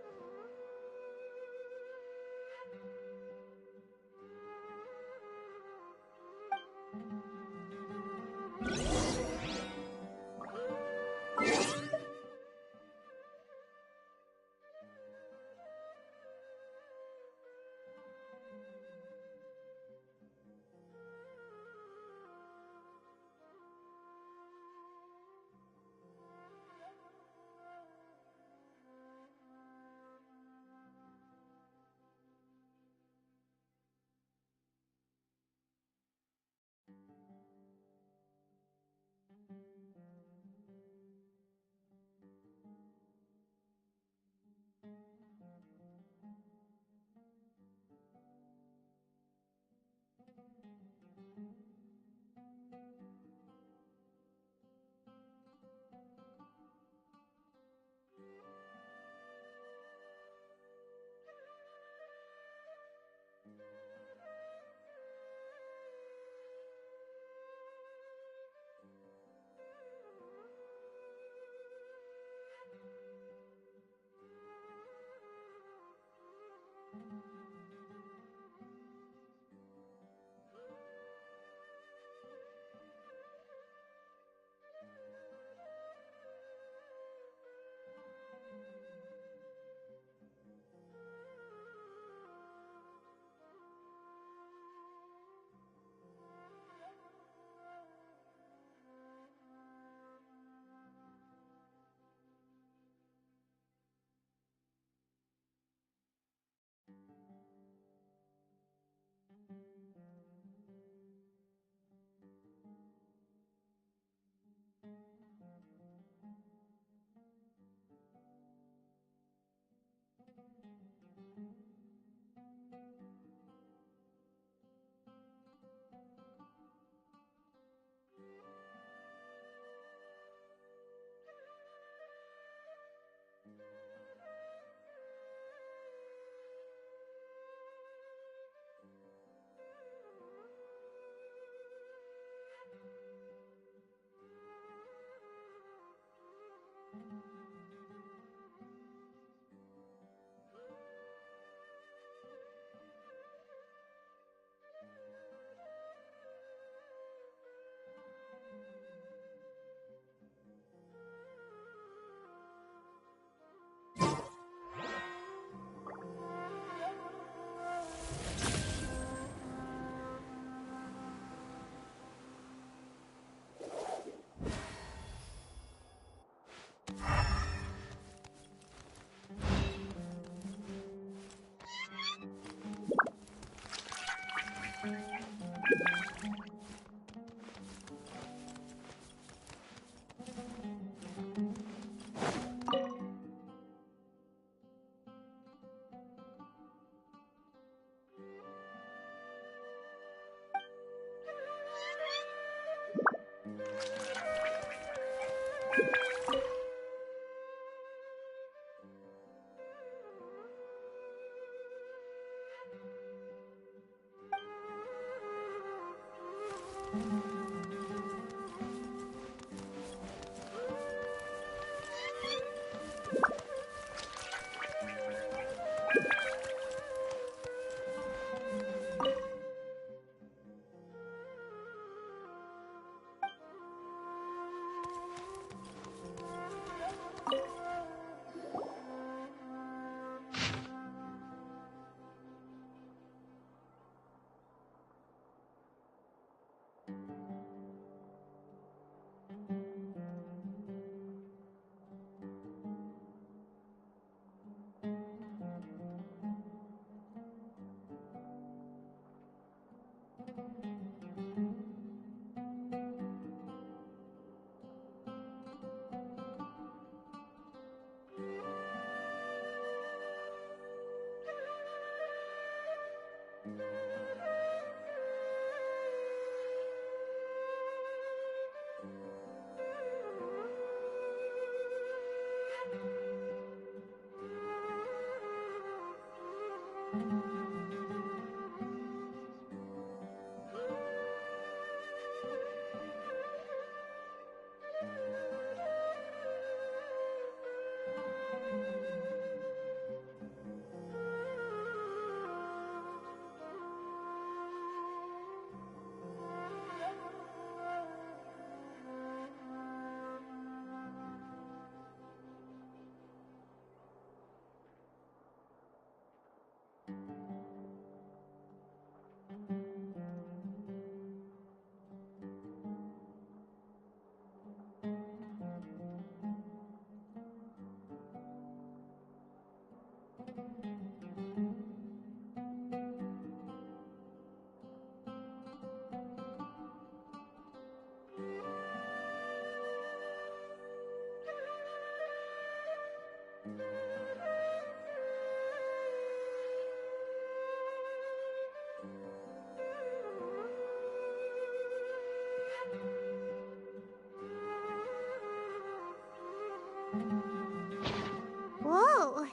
Whoa,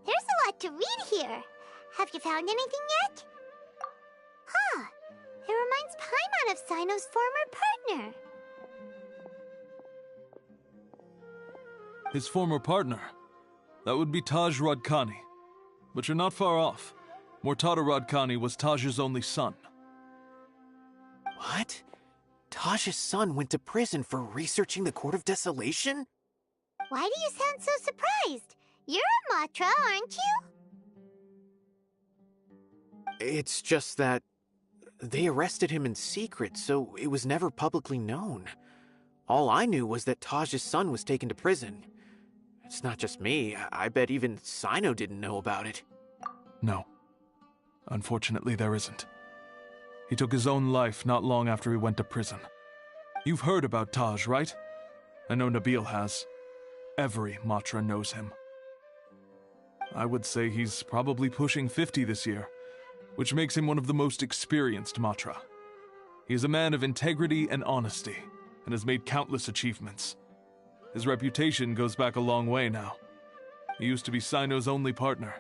there's a lot to read here. Have you found anything yet? Huh, it reminds Paimon of Sino's former partner. His former partner? That would be Taj Radkani. But you're not far off. Mortada Radkani was Taj's only son. What? Taj's son went to prison for researching the Court of Desolation? Why do you sound so surprised? You're a Matra, aren't you? It's just that they arrested him in secret, so it was never publicly known. All I knew was that Taj's son was taken to prison. It's not just me. I bet even Sino didn't know about it. No. Unfortunately, there isn't. He took his own life not long after he went to prison. You've heard about Taj, right? I know Nabil has. Every Matra knows him. I would say he's probably pushing 50 this year, which makes him one of the most experienced Matra. He is a man of integrity and honesty, and has made countless achievements. His reputation goes back a long way now. He used to be Sino's only partner.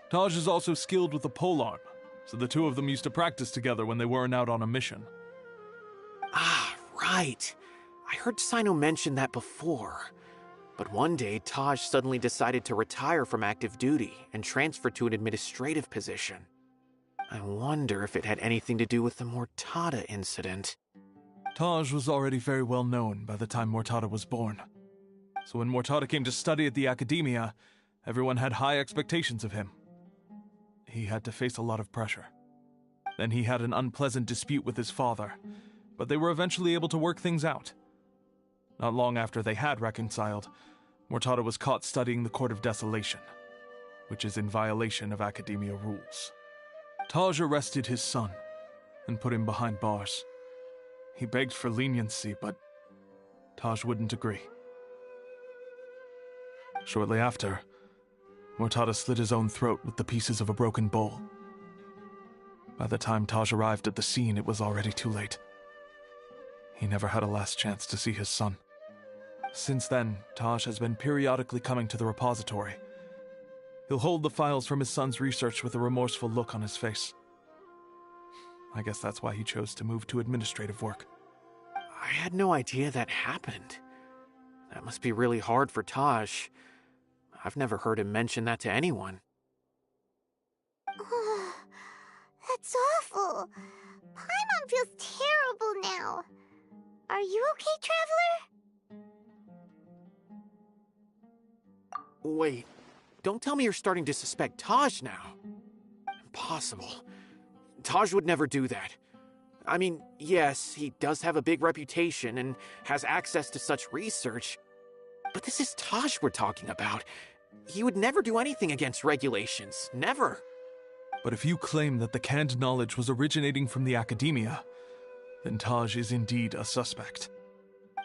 Taj is also skilled with the polearm, so the two of them used to practice together when they weren't out on a mission. Ah, right. I heard Sino mention that before. But one day, Taj suddenly decided to retire from active duty and transfer to an administrative position. I wonder if it had anything to do with the Mortada incident. Taj was already very well known by the time Mortada was born. So when Mortada came to study at the Academia, everyone had high expectations of him. He had to face a lot of pressure. Then he had an unpleasant dispute with his father, but they were eventually able to work things out. Not long after they had reconciled, Mortada was caught studying the Court of Desolation, which is in violation of Academia rules. Taj arrested his son, and put him behind bars. He begged for leniency, but Taj wouldn't agree. Shortly after, Mortada slit his own throat with the pieces of a broken bowl. By the time Taj arrived at the scene, it was already too late. He never had a last chance to see his son. Since then, Taj has been periodically coming to the repository. He'll hold the files from his son's research with a remorseful look on his face. I guess that's why he chose to move to administrative work. I had no idea that happened. That must be really hard for Taj. I've never heard him mention that to anyone. That's awful. Paimon feels terrible now. Are you okay, Traveler? Wait, don't tell me you're starting to suspect Taj now. Impossible. Taj would never do that. I mean, yes, he does have a big reputation and has access to such research, but this is Taj we're talking about. He would never do anything against regulations. Never. But if you claim that the canned knowledge was originating from the academia, then Taj is indeed a suspect.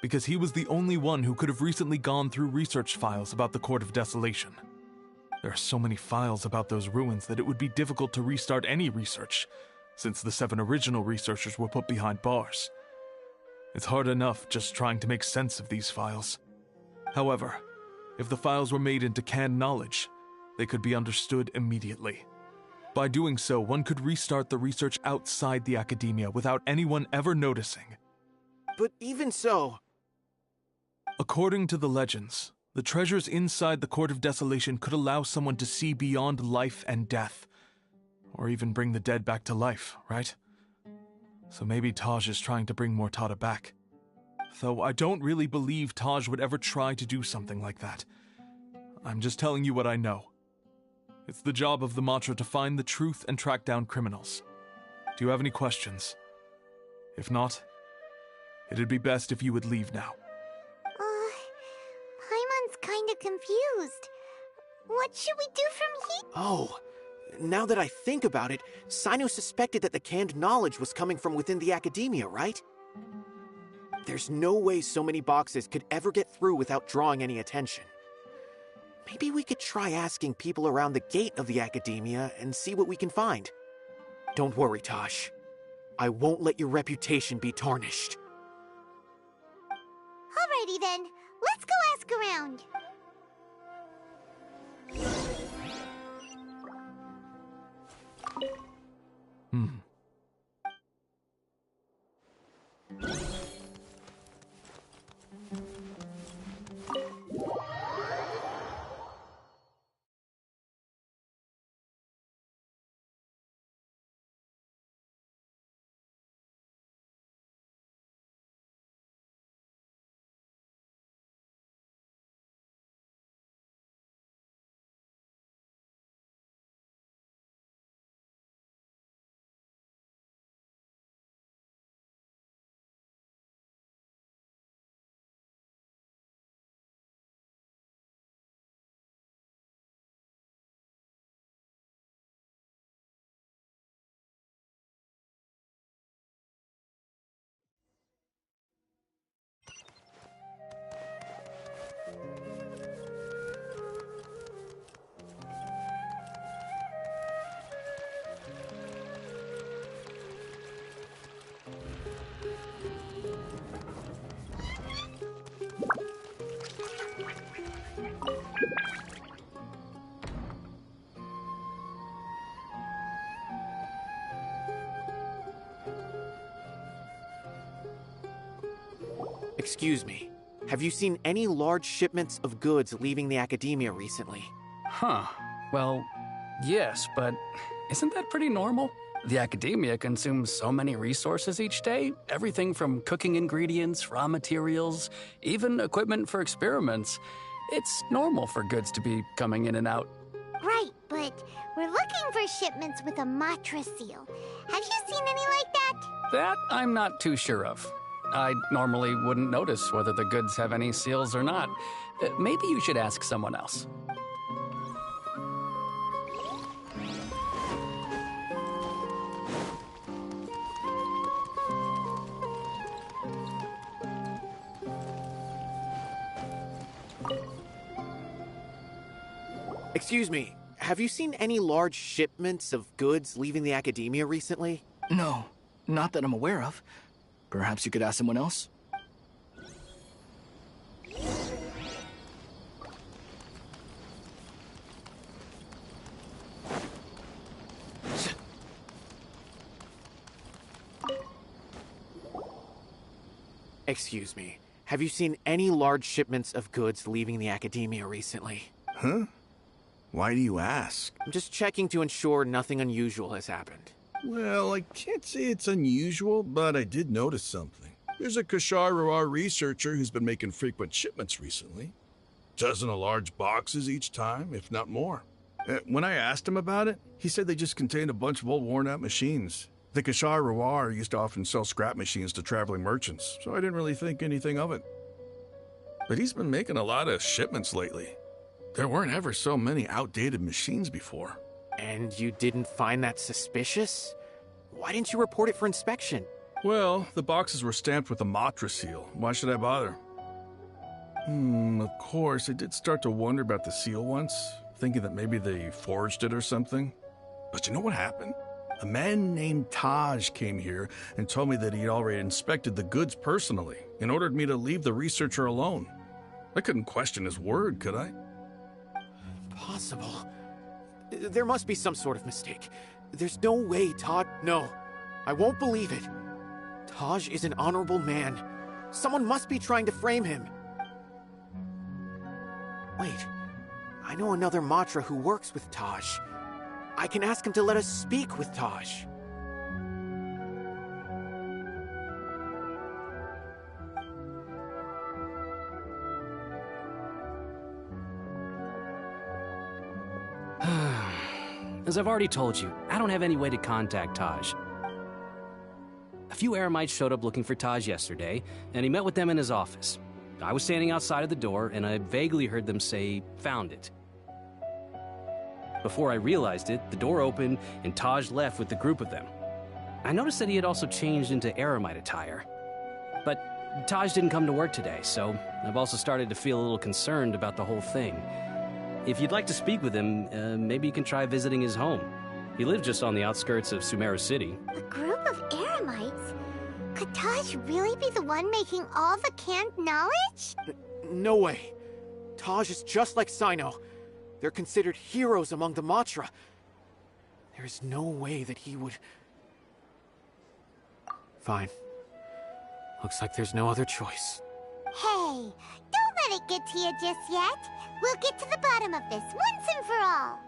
Because he was the only one who could have recently gone through research files about the Court of Desolation. There are so many files about those ruins that it would be difficult to restart any research, since the 7 original researchers were put behind bars. It's hard enough just trying to make sense of these files. However, if the files were made into canned knowledge, they could be understood immediately. By doing so, one could restart the research outside the academia without anyone ever noticing. But even so... According to the legends, the treasures inside the Court of Desolation could allow someone to see beyond life and death, or even bring the dead back to life, right? So maybe Taj is trying to bring Mortada back. Though I don't really believe Taj would ever try to do something like that. I'm just telling you what I know. It's the job of the Matra to find the truth and track down criminals. Do you have any questions? If not, it'd be best if you would leave now. Paimon's kinda confused. What should we do from here? Oh, now that I think about it, Sino suspected that the canned knowledge was coming from within the academia, right? There's no way so many boxes could ever get through without drawing any attention. Maybe we could try asking people around the gate of the academia and see what we can find. Don't worry, Tosh. I won't let your reputation be tarnished. Alrighty then, let's go ask around. Excuse me. Have you seen any large shipments of goods leaving the academia recently? Huh. Well, yes, but isn't that pretty normal? The academia consumes so many resources each day. Everything from cooking ingredients, raw materials, even equipment for experiments. It's normal for goods to be coming in and out. Right, but we're looking for shipments with a Matra seal. Have you seen any like that? That I'm not too sure of. I normally wouldn't notice whether the goods have any seals or not. Maybe you should ask someone else. Excuse me, have you seen any large shipments of goods leaving the academia recently? No, not that I'm aware of. Perhaps you could ask someone else? Excuse me, have you seen any large shipments of goods leaving the academia recently? Huh? Why do you ask? I'm just checking to ensure nothing unusual has happened. Well, I can't say it's unusual, but I did notice something. There's a Kashar researcher who's been making frequent shipments recently. Dozen of large boxes each time, if not more. When I asked him about it, he said they just contained a bunch of old worn-out machines. The Kashar used to often sell scrap machines to traveling merchants, so I didn't really think anything of it. But he's been making a lot of shipments lately. There weren't ever so many outdated machines before. And you didn't find that suspicious? Why didn't you report it for inspection? Well, the boxes were stamped with a Matra seal. Why should I bother? Of course, I did start to wonder about the seal once, thinking that maybe they forged it or something. But you know what happened? A man named Taj came here and told me that he'd already inspected the goods personally and ordered me to leave the researcher alone. I couldn't question his word, could I? Impossible. There must be some sort of mistake. There's no way Taj... No, I won't believe it. Taj is an honorable man. Someone must be trying to frame him. Wait, I know another Matra who works with Taj. I can ask him to let us speak with Taj. As I've already told you, I don't have any way to contact Taj. A few Eremites showed up looking for Taj yesterday, and he met with them in his office. I was standing outside of the door, and I vaguely heard them say, "Found it." Before I realized it, the door opened, and Taj left with the group of them. I noticed that he had also changed into Eremite attire. But Taj didn't come to work today, so I've also started to feel a little concerned about the whole thing. If you'd like to speak with him, maybe you can try visiting his home. He lives just on the outskirts of Sumeru City. A group of Eremites? Could Taj really be the one making all the canned knowledge? No way. Taj is just like Sino. They're considered heroes among the Matra. There is no way that he would... Fine. Looks like there's no other choice. Hey, don't let it get to you just yet. We'll get to the bottom of this once and for all.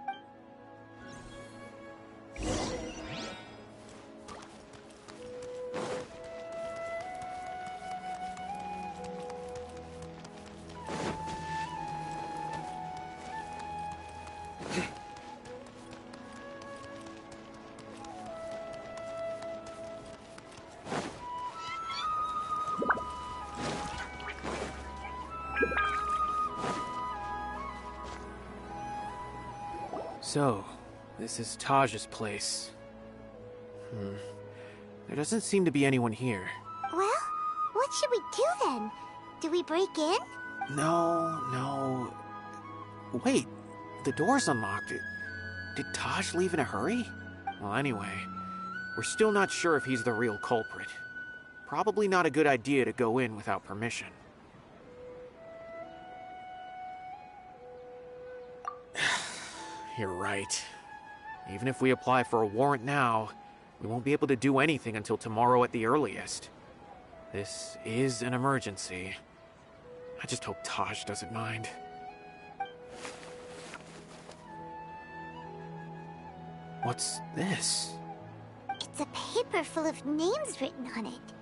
So, this is Taj's place. There doesn't seem to be anyone here. Well, what should we do then? Do we break in? No. Wait, the door's unlocked. Did Taj leave in a hurry? Well, anyway, we're still not sure if he's the real culprit. Probably not a good idea to go in without permission. You're right. Even if we apply for a warrant now, we won't be able to do anything until tomorrow at the earliest. This is an emergency. I just hope Taj doesn't mind. What's this? It's a paper full of names written on it.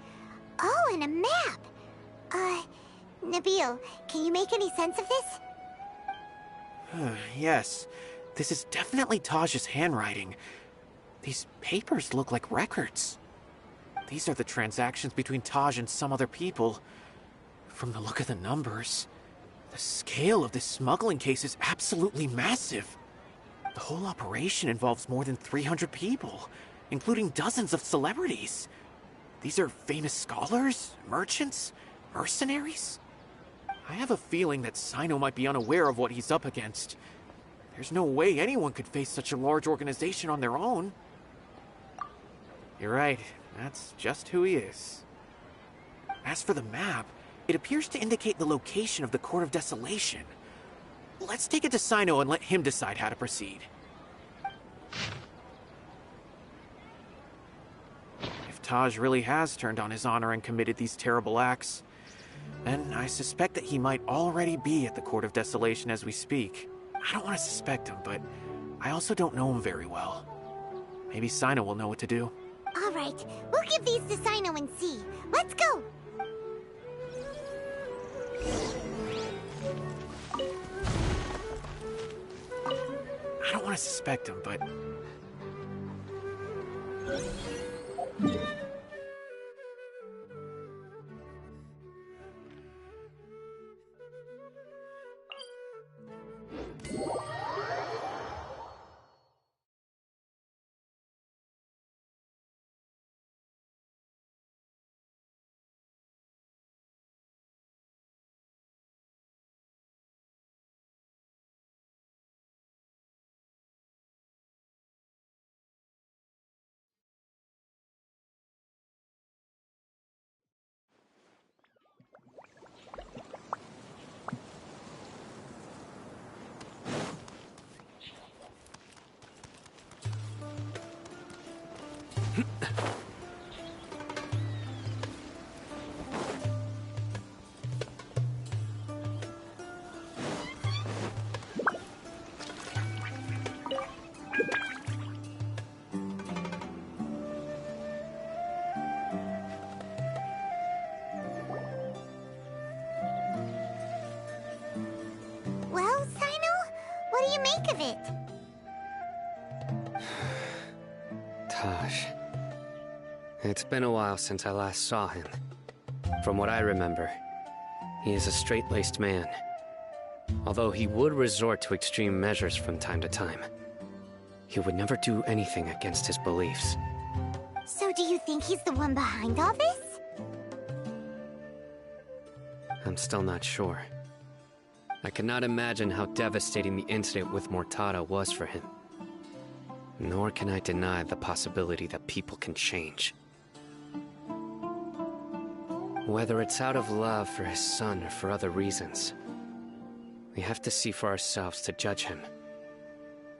Oh, and a map. Nabil, can you make any sense of this? Yes. This is definitely Taj's handwriting. These papers look like records. These are the transactions between Taj and some other people. From the look of the numbers, the scale of this smuggling case is absolutely massive. The whole operation involves more than 300 people, including dozens of celebrities. These are famous scholars, merchants, mercenaries. I have a feeling that Sino might be unaware of what he's up against. There's no way anyone could face such a large organization on their own. You're right, that's just who he is. As for the map, it appears to indicate the location of the Court of Desolation. Let's take it to Sino and let him decide how to proceed. If Taj really has turned on his honor and committed these terrible acts, then I suspect that he might already be at the Court of Desolation as we speak. I don't want to suspect him, but I also don't know him very well. Maybe Sino will know what to do. All right, we'll give these to Sino and see. Let's go! I don't want to suspect him, but... Well, Sino, what do you make of it? Taj. It's been a while since I last saw him. From what I remember, he is a straight-laced man. Although he would resort to extreme measures from time to time, he would never do anything against his beliefs. So do you think he's the one behind all this? I'm still not sure. I cannot imagine how devastating the incident with Mortada was for him. Nor can I deny the possibility that people can change. Whether it's out of love for his son or for other reasons, we have to see for ourselves to judge him.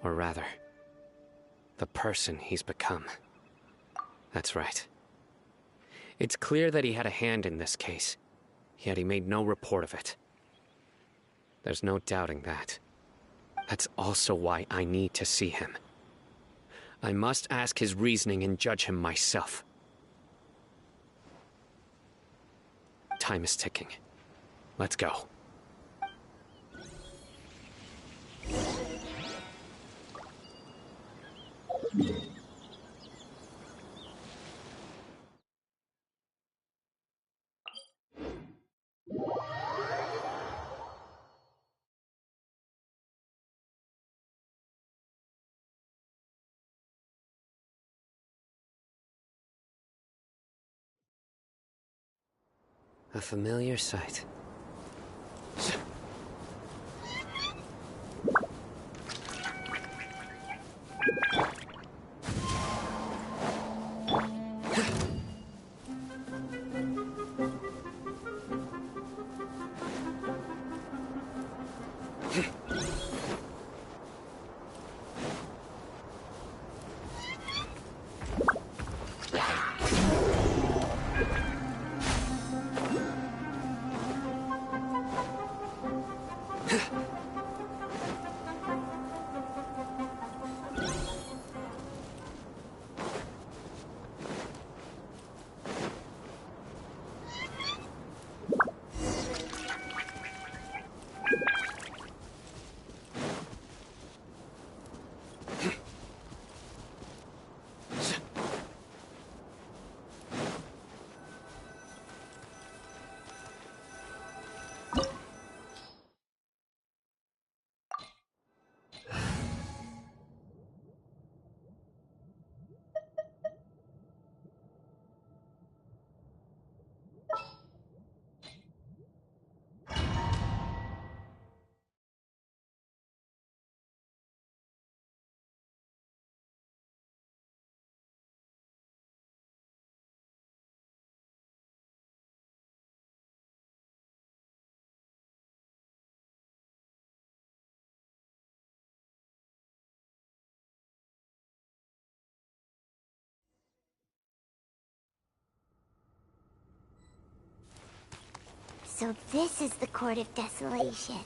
Or rather, the person he's become. That's right. It's clear that he had a hand in this case, yet he made no report of it. There's no doubting that. That's also why I need to see him. I must ask his reasoning and judge him myself. Time is ticking. Let's go. A familiar sight. So this is the Court of Desolation.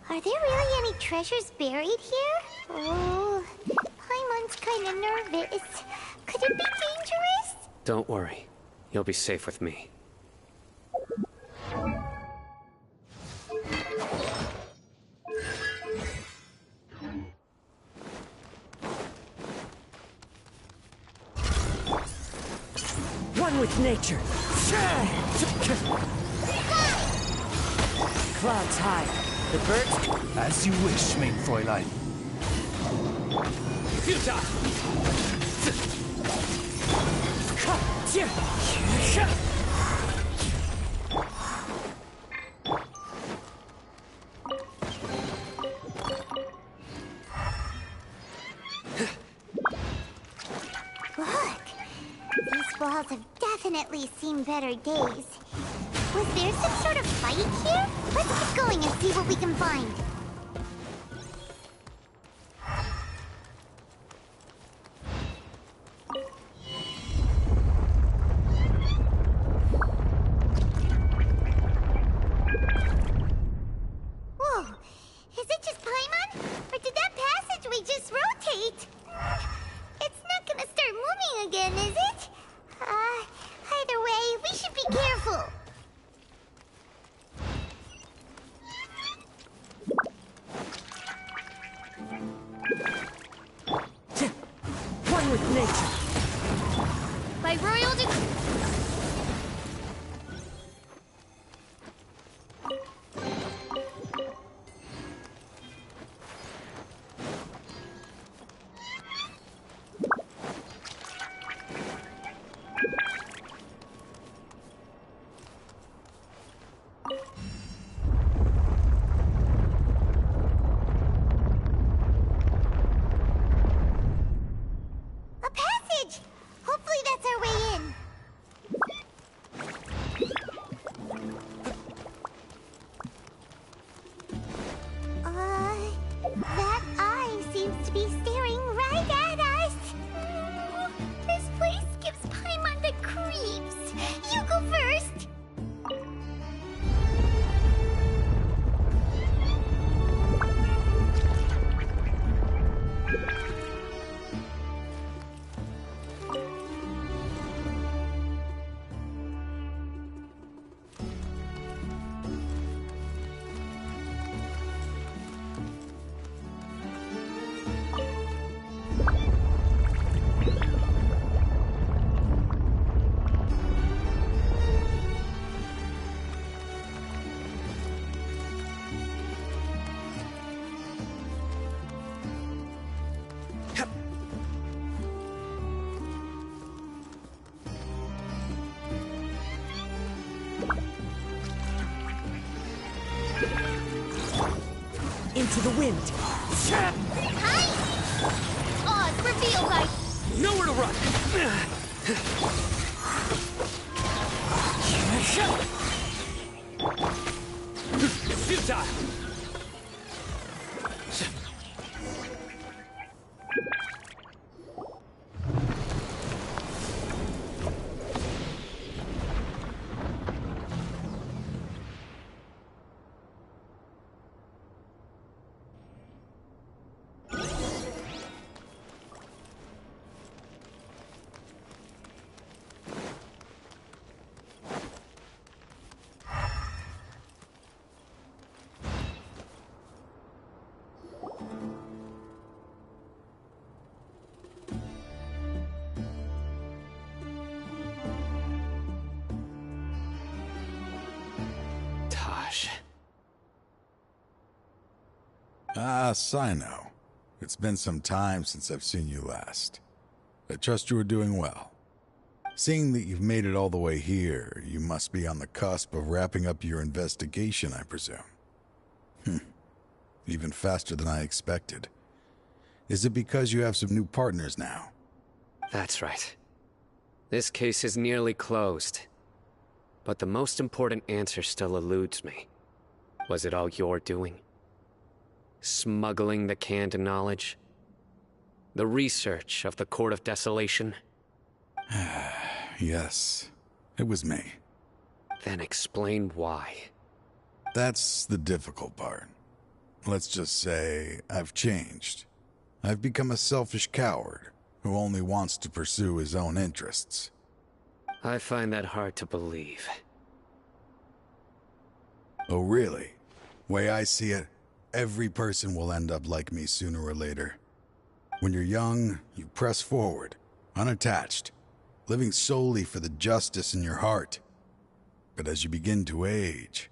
Are there really any treasures buried here? Oh, Paimon's kinda nervous. Could it be dangerous? Don't worry. You'll be safe with me. One with nature. Clouds high. The birds... As you wish, main Fräulein. Look! These walls have definitely seen better days. Was there some sort of fight here? Let's keep going and see what we can find. Whoa! Is it just Paimon? Or did that passageway just rotate? It's not gonna start moving again, is it? Either way, we should be careful. One with nature. By royal A passage! Hopefully that's our way in. That eye seems to be staring right at us. This place gives Paimon the creeps. You go first. Into the wind. Hi! Oz, reveal by... Nowhere to run. Futile. Ah, Sino. It's been some time since I've seen you last. I trust you are doing well. Seeing that you've made it all the way here, you must be on the cusp of wrapping up your investigation, I presume. Even faster than I expected. Is it because you have some new partners now? That's right. This case is nearly closed. But the most important answer still eludes me. Was it all your doing? Smuggling the canned knowledge? The research of the Court of Desolation? Yes, it was me. Then explain why. That's the difficult part. Let's just say I've changed. I've become a selfish coward who only wants to pursue his own interests. I find that hard to believe. Oh, really? Way I see it, every person will end up like me sooner or later. When you're young, you press forward, unattached, living solely for the justice in your heart. But as you begin to age,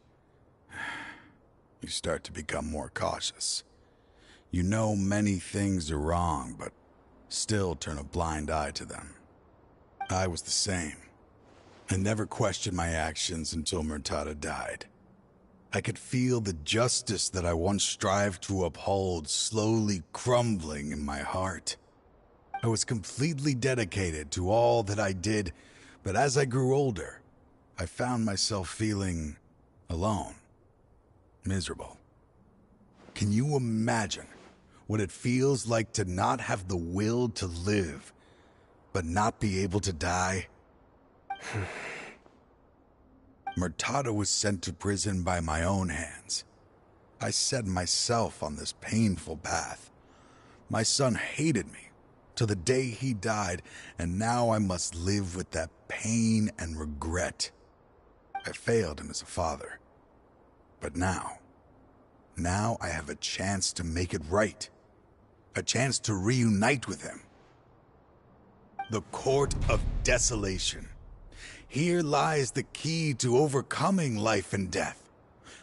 you start to become more cautious. You know many things are wrong, but still turn a blind eye to them. I was the same. I never questioned my actions until Murtada died. I could feel the justice that I once strived to uphold slowly crumbling in my heart. I was completely dedicated to all that I did, but as I grew older, I found myself feeling alone, miserable. Can you imagine what it feels like to not have the will to live, but not be able to die? Murtada was sent to prison by my own hands. I set myself on this painful path. My son hated me till the day he died, and now I must live with that pain and regret. I failed him as a father. But now I have a chance to make it right. A chance to reunite with him. The Court of Desolation. Here lies the key to overcoming life and death.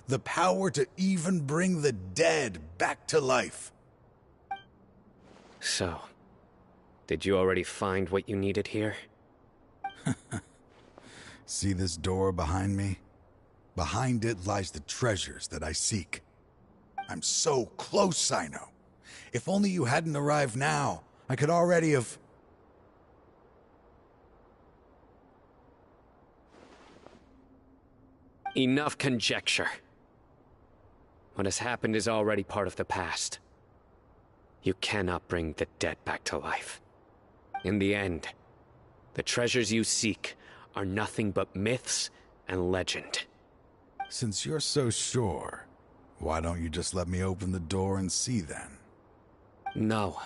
The power to even bring the dead back to life. So, did you already find what you needed here? See this door behind me? Behind it lies the treasures that I seek. I'm so close, Sino. If only you hadn't arrived now, I could already have... Enough conjecture. What has happened is already part of the past. You cannot bring the dead back to life. In the end, the treasures you seek are nothing but myths and legend. Since you're so sure, why don't you just let me open the door and see then? No.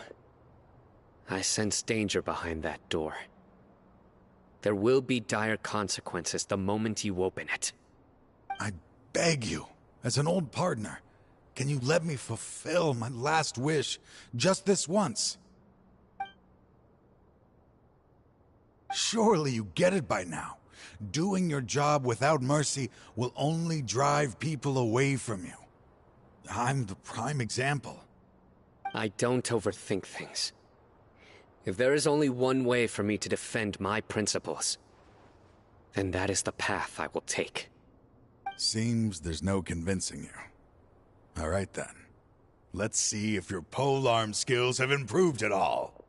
I sense danger behind that door. There will be dire consequences the moment you open it. I beg you, as an old partner, can you let me fulfill my last wish just this once? Surely you get it by now. Doing your job without mercy will only drive people away from you. I'm the prime example. I don't overthink things. If there is only one way for me to defend my principles, then that is the path I will take. Seems there's no convincing you. All right then. Let's see if your polearm skills have improved at all.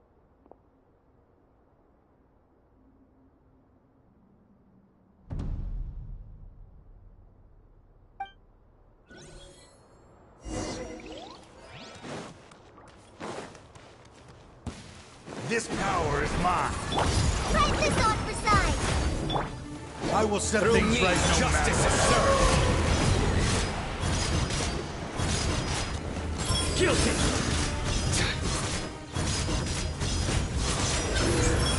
This power is mine. Press this on for size. I will set things right no justice matter. is served. Guilty.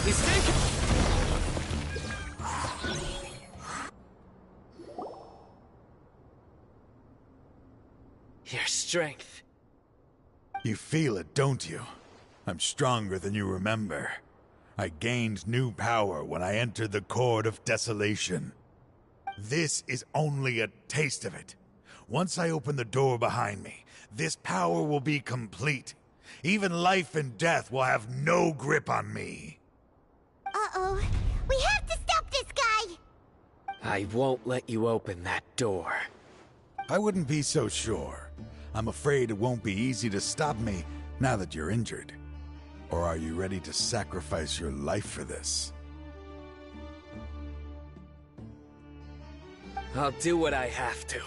He's taken. Your strength. You feel it, don't you? I'm stronger than you remember. I gained new power when I entered the Court of Desolation. This is only a taste of it. Once I open the door behind me, this power will be complete. Even life and death will have no grip on me. Uh-oh. We have to stop this guy! I won't let you open that door. I wouldn't be so sure. I'm afraid it won't be easy to stop me now that you're injured. Or are you ready to sacrifice your life for this? I'll do what I have to.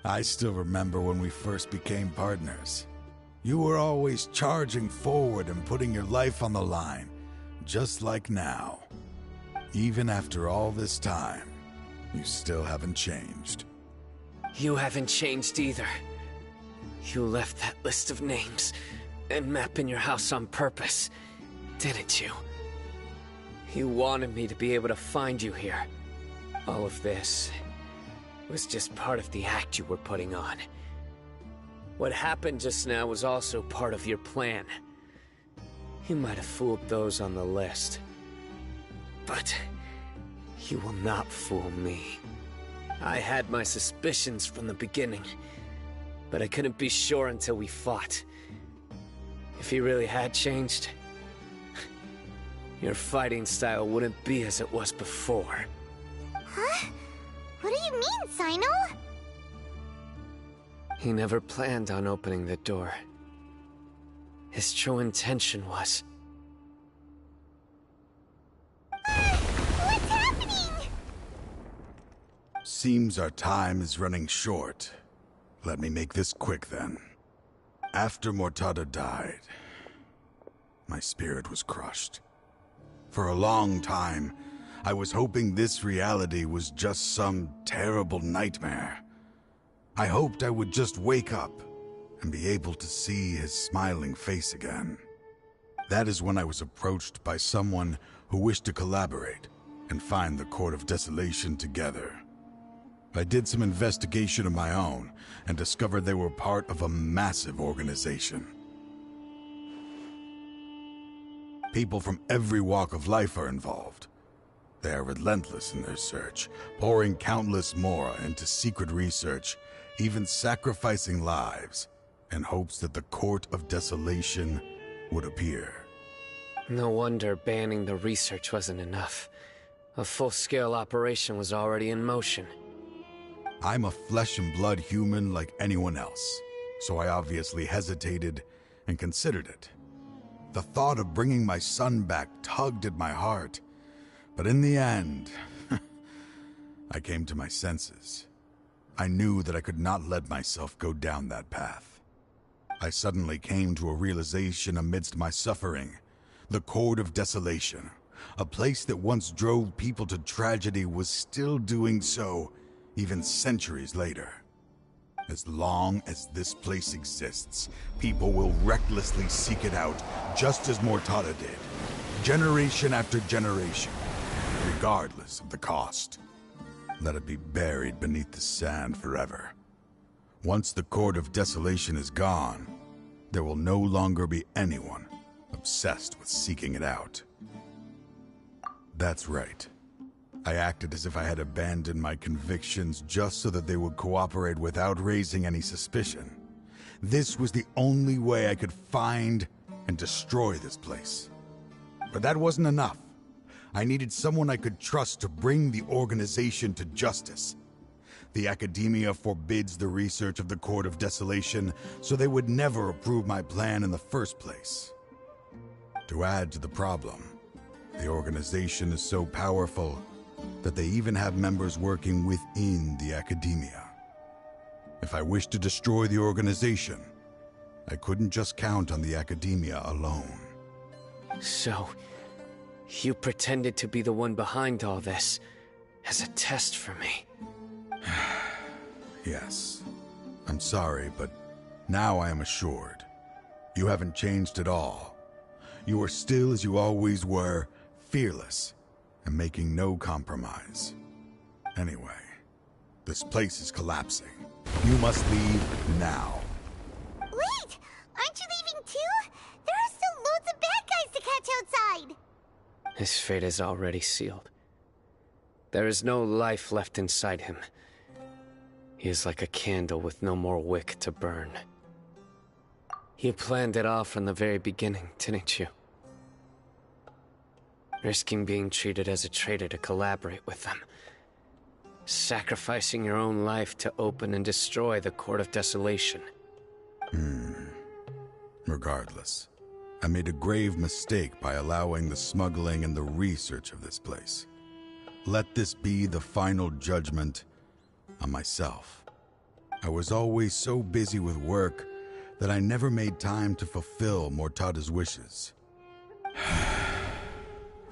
I still remember when we first became partners. You were always charging forward and putting your life on the line, just like now. Even after all this time, you still haven't changed. You haven't changed either. You left that list of names and map in your house on purpose, didn't you? You wanted me to be able to find you here. All of this was just part of the act you were putting on. What happened just now was also part of your plan. You might have fooled those on the list, but you will not fool me. I had my suspicions from the beginning, but I couldn't be sure until we fought. If you really had changed, your fighting style wouldn't be as it was before. Huh? What do you mean, Sino? He never planned on opening the door. His true intention was... What's happening? Seems our time is running short. Let me make this quick then. After Mortada died, my spirit was crushed. For a long time, I was hoping this reality was just some terrible nightmare. I hoped I would just wake up and be able to see his smiling face again. That is when I was approached by someone who wished to collaborate and find the Court of Desolation together. I did some investigation of my own and discovered they were part of a massive organization. People from every walk of life are involved. They are relentless in their search, pouring countless mora into secret research, even sacrificing lives, in hopes that the Court of Desolation would appear. No wonder banning the research wasn't enough. A full-scale operation was already in motion. I'm a flesh and blood human like anyone else, so I obviously hesitated and considered it. The thought of bringing my son back tugged at my heart, but in the end, I came to my senses. I knew that I could not let myself go down that path. I suddenly came to a realization amidst my suffering. The Court of Desolation, a place that once drove people to tragedy, was still doing so even centuries later. As long as this place exists, people will recklessly seek it out, just as Mortada did, generation after generation, regardless of the cost. Let it be buried beneath the sand forever. Once the Court of Desolation is gone, there will no longer be anyone obsessed with seeking it out. That's right. I acted as if I had abandoned my convictions just so that they would cooperate without raising any suspicion. This was the only way I could find and destroy this place. But that wasn't enough. I needed someone I could trust to bring the organization to justice. The Academia forbids the research of the Court of Desolation, so they would never approve my plan in the first place. To add to the problem, the organization is so powerful that they even have members working within the Academia. If I wished to destroy the organization, I couldn't just count on the Academia alone. So, you pretended to be the one behind all this, as a test for me. Yes. I'm sorry, but now I am assured. You haven't changed at all. You are still as you always were, fearless, and making no compromise. Anyway, this place is collapsing. You must leave now. Wait! Aren't you leaving too? There are still loads of bad guys to catch outside! His fate is already sealed. There is no life left inside him. He is like a candle with no more wick to burn. You planned it all from the very beginning, didn't you? Risking being treated as a traitor to collaborate with them. Sacrificing your own life to open and destroy the Court of Desolation. Regardless, I made a grave mistake by allowing the smuggling and the research of this place. Let this be the final judgment on myself. I was always so busy with work that I never made time to fulfill Mortada's wishes.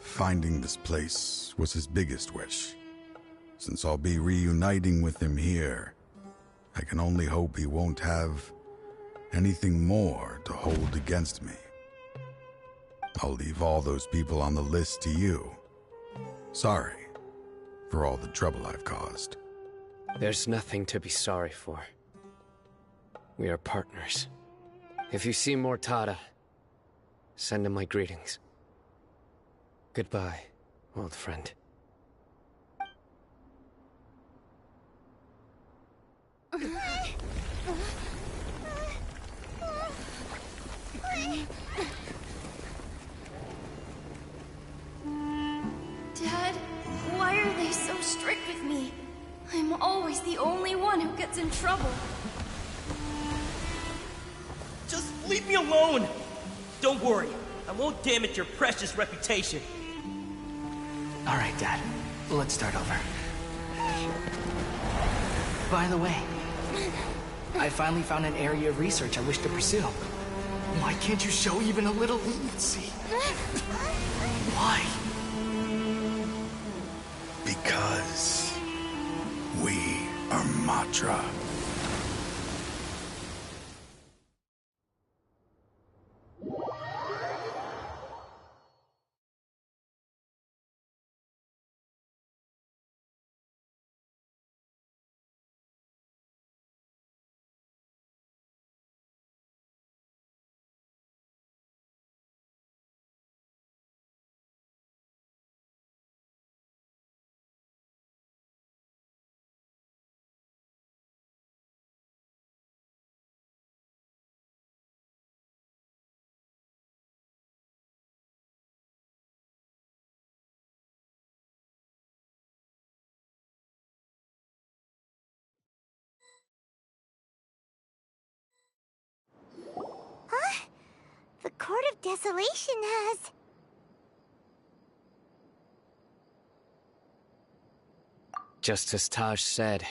finding this place was his biggest wish. Since I'll be reuniting with him here, I can only hope he won't have anything more to hold against me. I'll leave all those people on the list to you. Sorry for all the trouble I've caused. There's nothing to be sorry for. We are partners. If you see Mortada, send him my greetings. Goodbye, old friend. Dad, why are they so strict with me? I'm always the only one who gets in trouble. Just leave me alone! Don't worry, I won't damage your precious reputation. All right, Dad. Let's start over. By the way, I finally found an area of research I wish to pursue. Why can't you show even a little leniency? Why? Because we are Matra. Huh? The Court of Desolation has... Just as Taj said,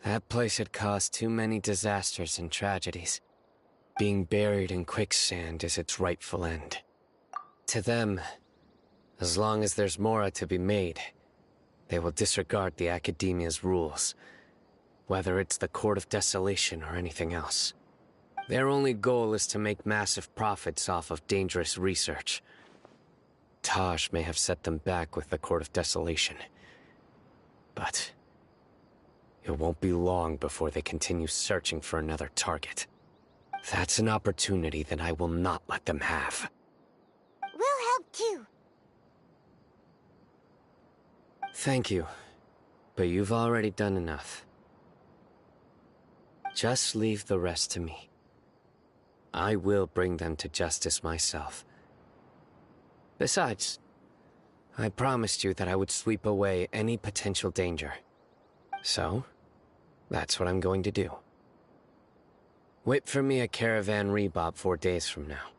that place had caused too many disasters and tragedies. Being buried in quicksand is its rightful end. To them, as long as there's Mora to be made, they will disregard the Academia's rules, whether it's the Court of Desolation or anything else. Their only goal is to make massive profits off of dangerous research. Taj may have set them back with the Court of Desolation, but it won't be long before they continue searching for another target. That's an opportunity that I will not let them have. We'll help too. Thank you, but you've already done enough. Just leave the rest to me. I will bring them to justice myself. Besides, I promised you that I would sweep away any potential danger. So, that's what I'm going to do. Wait for me at Caravan Rebob 4 days from now.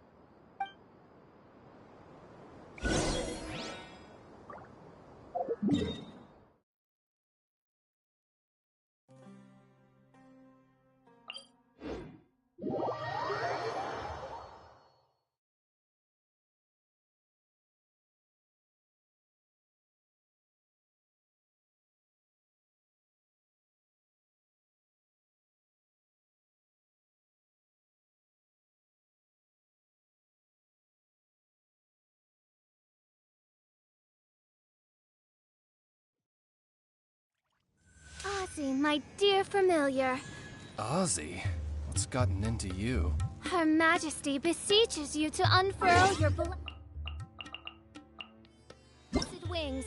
Ozzy, my dear familiar. Ozzy? What's gotten into you? Her Majesty beseeches you to unfurl your blessed wings.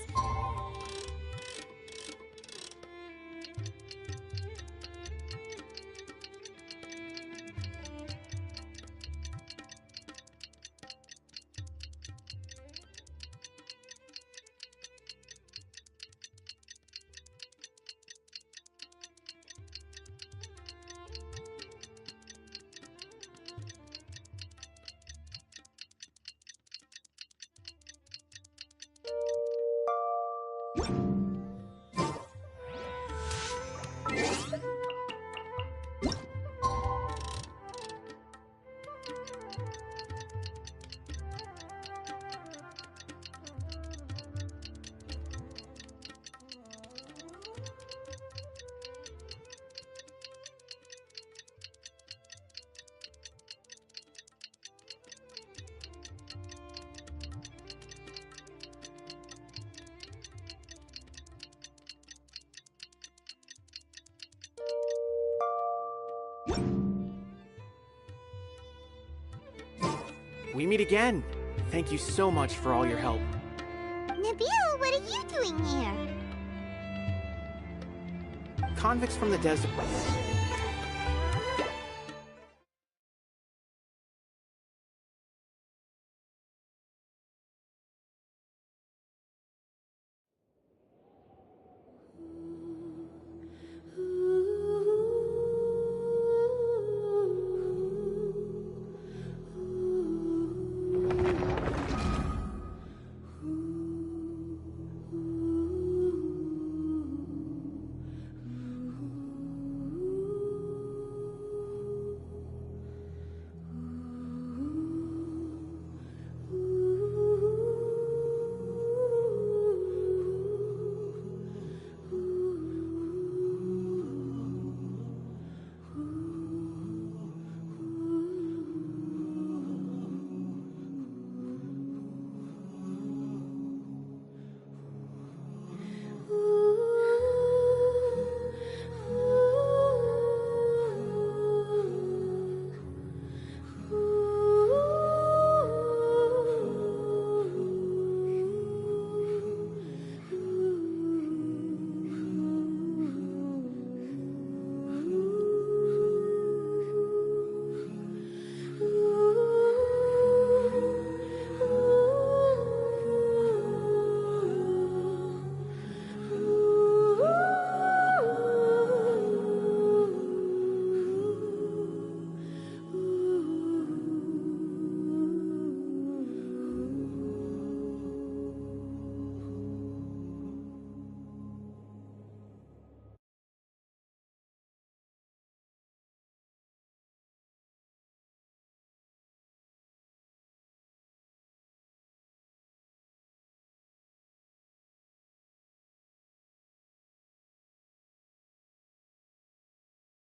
We meet again. Thank you so much for all your help. Nabil, what are you doing here? Convicts from the desert.